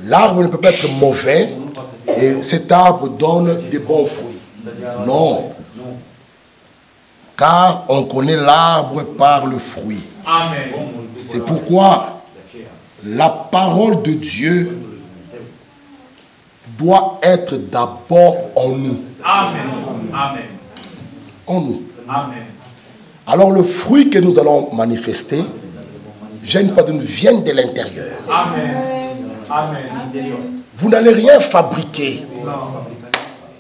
L'arbre ne peut pas être mauvais et cet arbre donne des bons fruits. Non. Car on connaît l'arbre par le fruit. Amen. C'est pourquoi la parole de Dieu doit être d'abord en nous. Amen. Amen. En nous. Amen. Alors le fruit que nous allons manifester vient de l'intérieur. Amen. Amen. Vous n'allez rien fabriquer.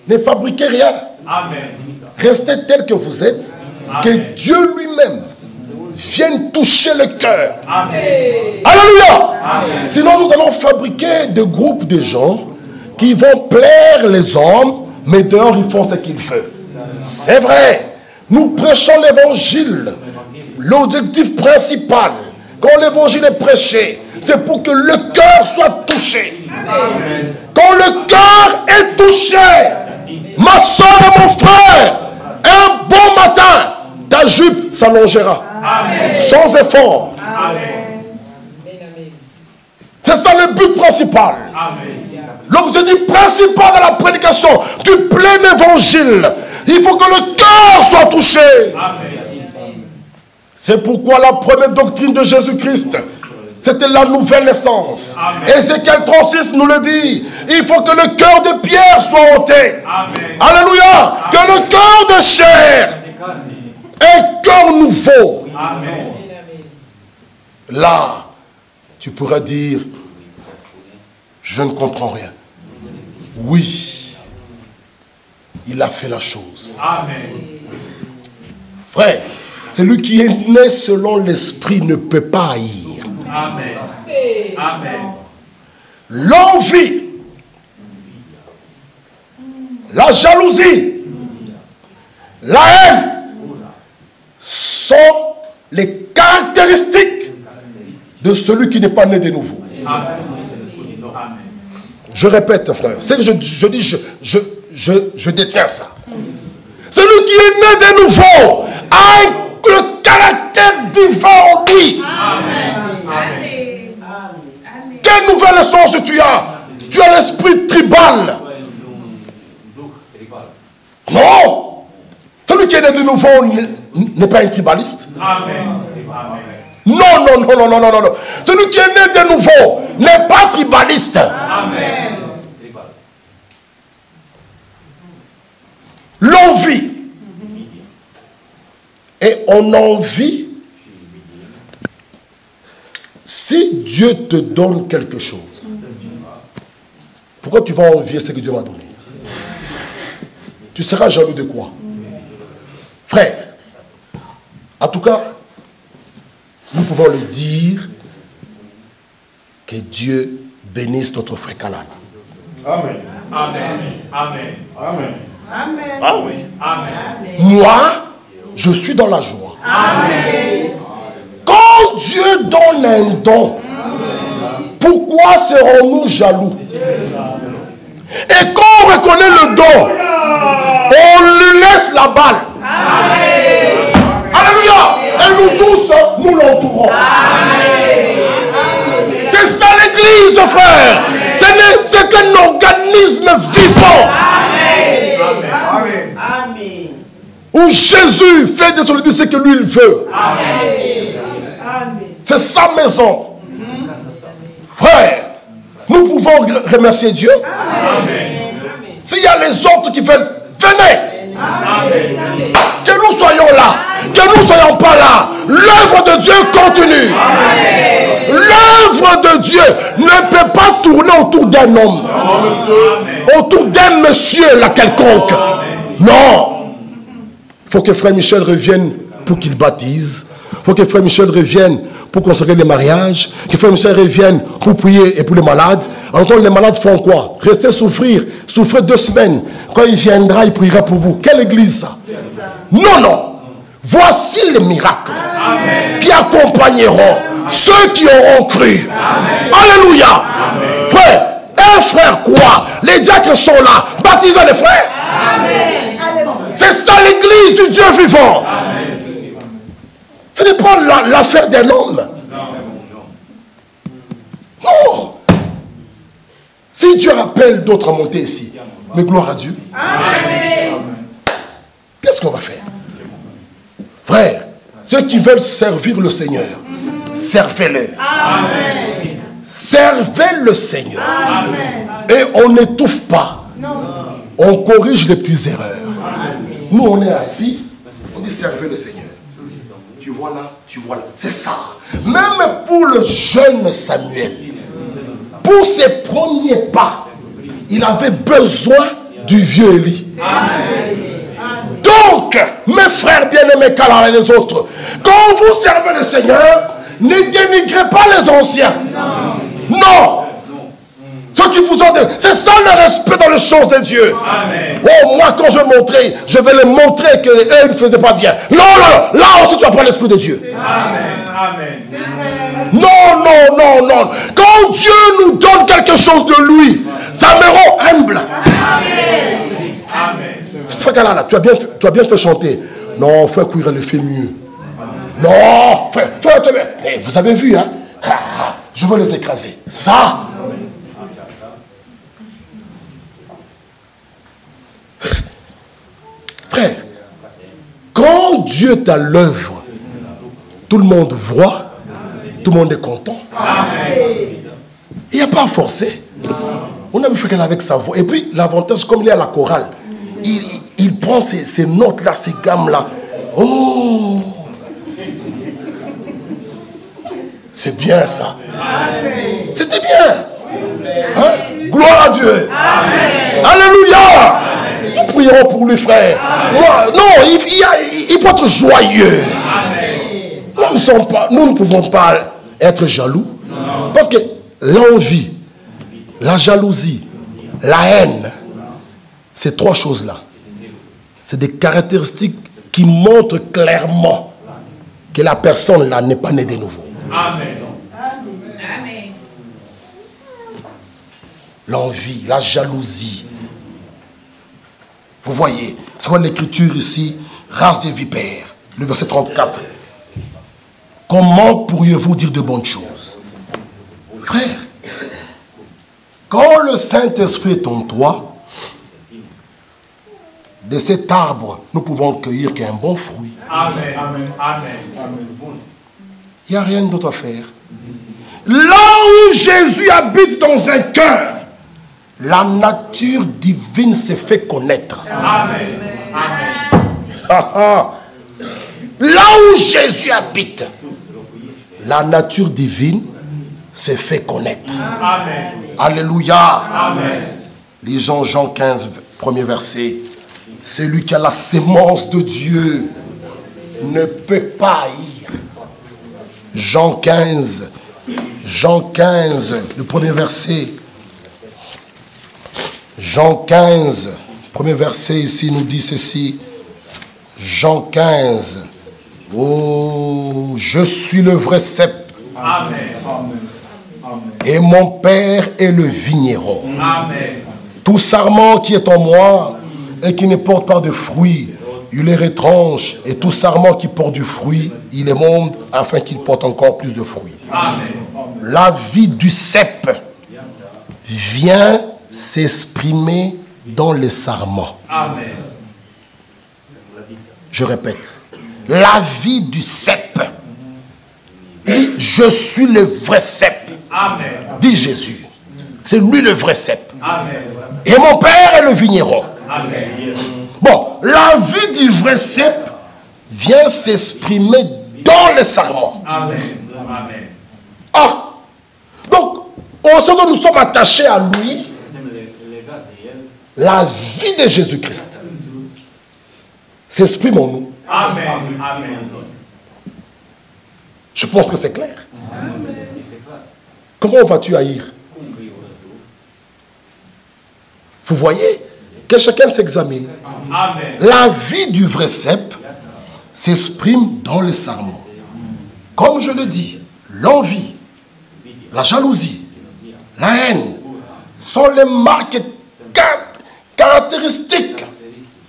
Ne fabriquez rien. Amen. Restez tel que vous êtes. Amen. Que Dieu lui-même vienne toucher le cœur. Amen. Alléluia. Amen. Sinon nous allons fabriquer des groupes de gens qui vont plaire les hommes, mais dehors ils font ce qu'ils veulent. C'est vrai. Nous prêchons l'évangile. L'objectif principal, quand l'évangile est prêché, c'est pour que le cœur soit touché. Amen. Quand le cœur est touché, ma soeur et mon frère, un bon matin, ta jupe s'allongera. Amen. Sans effort. Amen. C'est ça le but principal. Amen. L'objectif principal de la prédication du plein évangile. Il faut que le cœur soit touché. Amen. C'est pourquoi la première doctrine de Jésus-Christ, c'était la nouvelle naissance. Amen. Ézéchiel 36 nous le dit. Il faut que le cœur de pierre soit ôté. Amen. Alléluia. Amen. Que le cœur de chair, un cœur nouveau. Amen. Là, tu pourras dire, je ne comprends rien. Oui, il a fait la chose. Amen. Frère, celui qui est né selon l'esprit ne peut pas haïr. Amen. Amen. L'envie, la jalousie, la haine sont les caractéristiques de celui qui n'est pas né de nouveau. Amen. Je répète, frère, c'est que je dis, je détiens ça. Celui qui est né de nouveau a le caractère divin en lui. Quelle nouvelle essence tu as? Tu as l'esprit tribal. Non. Celui qui est né de nouveau n'est pas un tribaliste. Non, non, non, non, non, non, non. Celui qui est né de nouveau n'est pas tribaliste. L'envie. Et on envie. Si Dieu te donne quelque chose, pourquoi tu vas envier ce que Dieu m'a donné? Tu seras jaloux de quoi? Frère, en tout cas, nous pouvons le dire, que Dieu bénisse notre frère Kalala. Amen. Amen. Amen. Amen. Amen. Ah oui. Amen. Moi, je suis dans la joie. Amen. Quand Dieu donne un don, pourquoi serons-nous jaloux? Et quand on reconnaît le don, on lui laisse la balle. Alléluia. Et nous tous, nous l'entourons. C'est ça l'église, frère. C'est qu'un organisme vivant. Amen. Amen. Où Jésus fait de son Église ce que lui il veut. C'est sa maison. Frère, nous pouvons remercier Dieu. S'il y a les autres qui veulent, venez. Que nous soyons là, que nous ne soyons pas là. L'œuvre de Dieu continue. L'œuvre de Dieu ne peut pas tourner autour d'un homme, autour d'un monsieur là quelconque. Non. Il faut que frère Michel revienne pour qu'il baptise. Il faut que frère Michel revienne pour consacrer les mariages. Que frère Michel revienne pour prier et pour les malades. En temps, les malades font quoi? Restez souffrir. Souffrez 2 semaines. Quand il viendra, il priera pour vous. Quelle église ça? Non, non. Voici les miracles qui accompagneront ceux qui auront cru. Alléluia. Frère, un frère quoi? Les diacres sont là. Baptisez les frères. C'est ça l'église du Dieu vivant. Ce n'est pas l'affaire d'un homme. Non. Si Dieu appelle d'autres à monter ici, mais gloire à Dieu. Qu'est-ce qu'on va faire? Frère, ceux qui veulent servir le Seigneur, servez-le. Servez le Seigneur. Et on n'étouffe pas. On corrige les petites erreurs. Nous, on est assis, on dit servez le Seigneur. Tu vois là, tu vois là. C'est ça. Même pour le jeune Samuel, pour ses premiers pas, il avait besoin du vieux Élie. Donc, mes frères bien-aimés, Kalala et les autres, quand vous servez le Seigneur, ne dénigrez pas les anciens. Non. Ceux qui vous ont dit, c'est ça le respect dans les choses de Dieu. Oh, moi, quand je montrais, je vais les montrer qu'eux ne faisaient pas bien. Non, non, là aussi, tu n'as pas l'esprit de Dieu. Amen. Non, non, non, non. Quand Dieu nous donne quelque chose de lui, ça me rend humble. Amen. Frère Kalala, tu as bien fait chanter. Non, frère Kouira le fait mieux. Non, frère, vous avez vu, hein? Je veux les écraser. Ça. Frère, quand Dieu t'a l'œuvre, tout le monde voit, tout le monde est content. Il n'y a pas à forcer. On a vu qu'elle avec sa voix. Et puis, l'avantage, comme il est à la chorale, il prend ces notes-là, ces gammes-là. Oh! C'est bien ça. C'était bien. Hein? Gloire à Dieu. Alléluia. Nous prierons pour lui, frère. Moi, non, il faut être joyeux. Nous ne pouvons pas être jaloux. Parce que l'envie, la jalousie, la haine, ces 3 choses-là, c'est des caractéristiques qui montrent clairement que la personne là n'est pas née de nouveau. Amen. L'envie, la jalousie. Vous voyez, C'est quoi l'écriture ici? Race des vipères. Le verset 34. Comment pourriez-vous dire de bonnes choses? Frère, quand le Saint-Esprit est en toi, de cet arbre, nous pouvons cueillir qu'un bon fruit. Amen. Amen. Amen. Il n'y a rien d'autre à faire. Là où Jésus habite dans un cœur, la nature divine s'est fait connaître. Amen. Amen. Là où Jésus habite, la nature divine s'est fait connaître. Amen. Alléluia. Amen. Lisons Jean 15, premier verset. Celui qui a la sémence de Dieu ne peut pas haïr. Jean 15, le premier verset. Jean 15, premier verset ici nous dit ceci. Jean 15. Oh, je suis le vrai cep. Amen. Et mon Père est le vigneron. Amen. Tout sarment qui est en moi et qui ne porte pas de fruits, il les retranche. Et tout sarment qui porte du fruit, il les monte afin qu'il porte encore plus de fruits. Amen. La vie du cep vient s'exprimer dans les sarments. Amen. Je répète. La vie du cep. Il dit, je suis le vrai cep. Amen. Dit Jésus. C'est lui le vrai cep. Amen. Et mon Père est le vigneron. Amen. Bon, la vie du vrai cep vient s'exprimer dans les sarments. Amen. Amen. Ah! Donc, au sens où nous sommes attachés à lui, la vie de Jésus-Christ s'exprime en nous. Amen. Amen. Je pense que c'est clair. Comment vas-tu haïr? Vous voyez que chacun s'examine. Amen. La vie du vrai cep s'exprime dans les sarments. Comme je le dis, l'envie, la jalousie, la haine sont les marques caractéristiques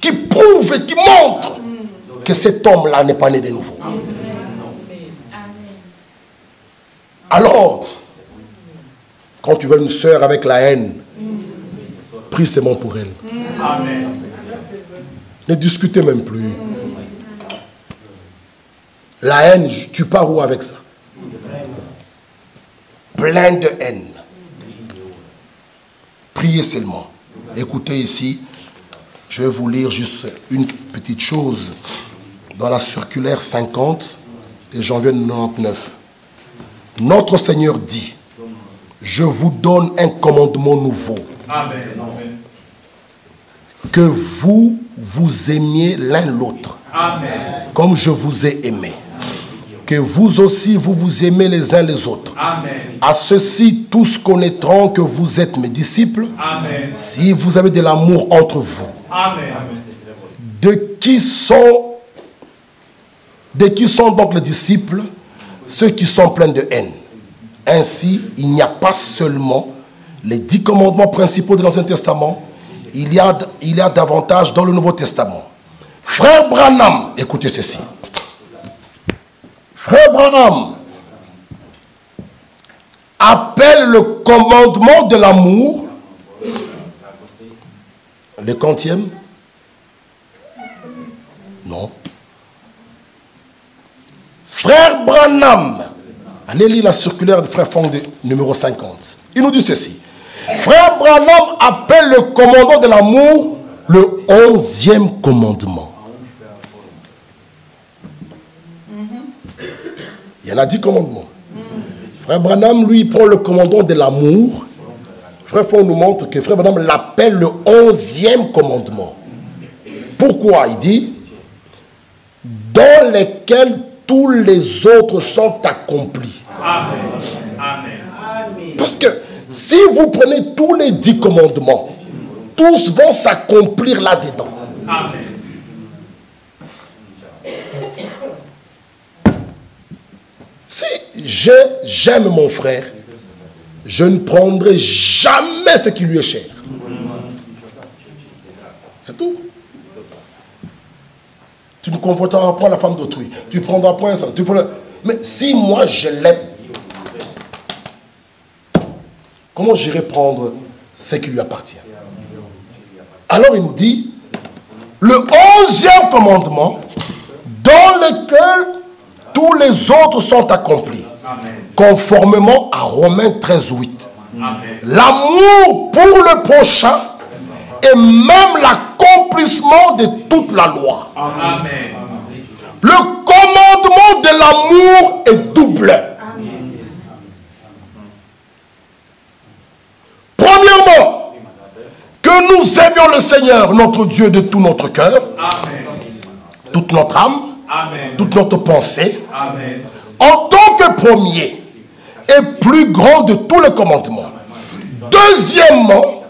qui prouvent et qui montrent que cet homme-là n'est pas né de nouveau. Alors, quand tu vois une sœur avec la haine, prie seulement pour elle. Amen. Ne discutez même plus. La haine, tu pars où avec ça? Plein de haine. Priez seulement. Écoutez ici, je vais vous lire juste une petite chose dans la circulaire 50 de janvier 99. Notre Seigneur dit, je vous donne un commandement nouveau. Amen. Que vous vous aimiez l'un l'autre. Amen. Comme je vous ai aimé. Que vous aussi vous vous aimez les uns les autres. Amen. À ceux-ci tous connaîtront que vous êtes mes disciples. Amen. Si vous avez de l'amour entre vous. Amen. De qui sont donc les disciples? Ceux qui sont pleins de haine. Ainsi, il n'y a pas seulement les 10 commandements principaux de l'Ancien Testament, il y a davantage dans le Nouveau Testament. Frère Branham, écoutez ceci. Frère Branham appelle le commandement de l'amour le quantième? Non. Frère Branham, allez lire la circulaire de Frère Fong numéro 50. Il nous dit ceci. Frère Branham appelle le commandement de l'amour le 11e commandement. Il y en a 10 commandements. Frère Branham, lui, prend le commandement de l'amour. Frère Fong nous montre que Frère Branham l'appelle le 11e commandement. Pourquoi? Il dit, dans lesquels tous les autres sont accomplis. Amen. Amen. Parce que si vous prenez tous les 10 commandements, tous vont s'accomplir là-dedans. Amen. Si j'aime mon frère, je ne prendrai jamais ce qui lui est cher. C'est tout. Tu ne convoiteras point la femme d'autrui. Tu ne prendras point ça. Mais si moi je l'aime, comment j'irai prendre ce qui lui appartient? Alors il nous dit, le 11e commandement, dans lequel tous les autres sont accomplis. Amen. Conformément à Romains 13:8. L'amour pour le prochain est même l'accomplissement de toute la loi. Amen. Le commandement de l'amour est double. Amen. Premièrement, que nous aimions le Seigneur, notre Dieu, de tout notre cœur, toute notre âme, Amen. Toute notre pensée, Amen. En tant que premier et plus grand de tous les commandements. Deuxièmement,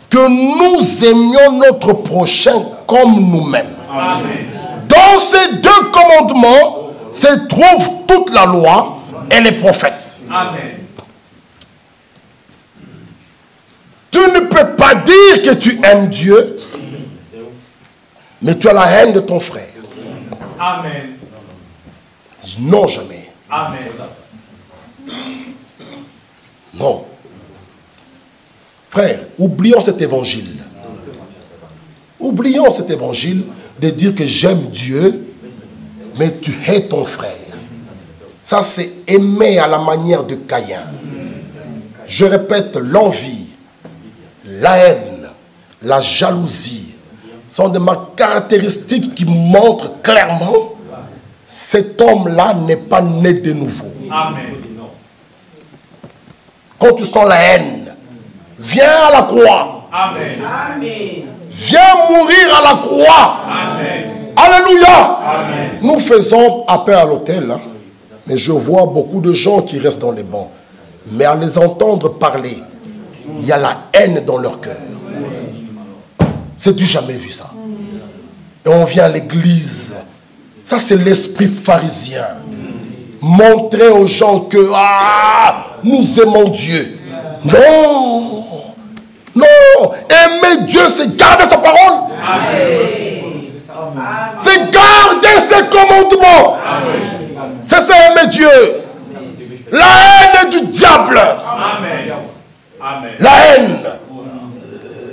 que nous aimions notre prochain comme nous-mêmes. Dans ces deux commandements se trouve toute la loi et les prophètes. Amen. Tu ne peux pas dire que tu aimes Dieu, mais tu as la haine de ton frère. Amen. Non, jamais. Amen. Non. Frère, oublions cet évangile. Oublions cet évangile de dire que j'aime Dieu, mais tu hais ton frère. Ça, c'est aimer à la manière de Caïn. Je répète, l'envie, la haine, la jalousie sont des caractéristiques qui montrent clairement cet homme-là n'est pas né de nouveau. Amen. Quand tu sens la haine, viens à la croix. Amen. Viens mourir à la croix. Amen. Alléluia. Amen. Nous faisons appel à l'autel, hein, mais je vois beaucoup de gens qui restent dans les bancs. Mais à les entendre parler, il y a la haine dans leur cœur. C'est-tu jamais vu ça? Et on vient à l'église. Ça, c'est l'esprit pharisien. Montrer aux gens que nous aimons Dieu. Non. Non. Aimer Dieu, c'est garder sa parole. C'est garder ses commandements. C'est ça, aimer Dieu. La haine du diable. La haine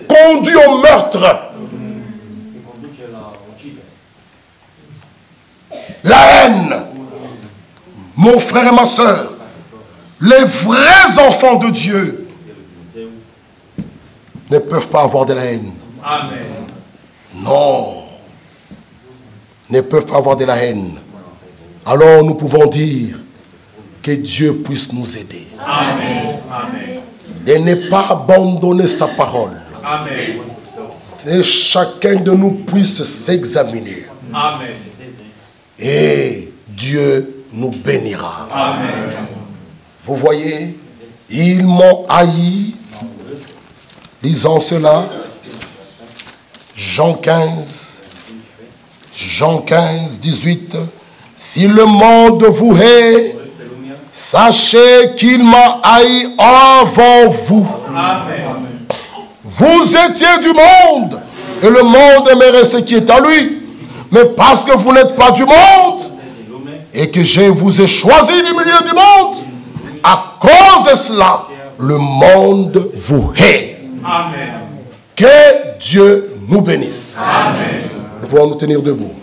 conduit au meurtre. La haine, mon frère et ma soeur, les vrais enfants de Dieu ne peuvent pas avoir de la haine. Amen. Non, ne peuvent pas avoir de la haine. Alors nous pouvons dire que Dieu puisse nous aider. Amen. De ne pas abandonner sa parole. Amen. Et chacun de nous puisse s'examiner. Amen. Et Dieu nous bénira. Amen. Vous voyez, ils m'ont haï. Lisons cela. Jean 15, 18. Si le monde vous hait, sachez qu'il m'a haï avant vous. Amen. Vous étiez du monde, et le monde aimerait ce qui est à lui. Mais parce que vous n'êtes pas du monde, et que je vous ai choisi du milieu du monde, à cause de cela, le monde vous hait. Amen. Que Dieu nous bénisse. Amen. Nous pouvons nous tenir debout.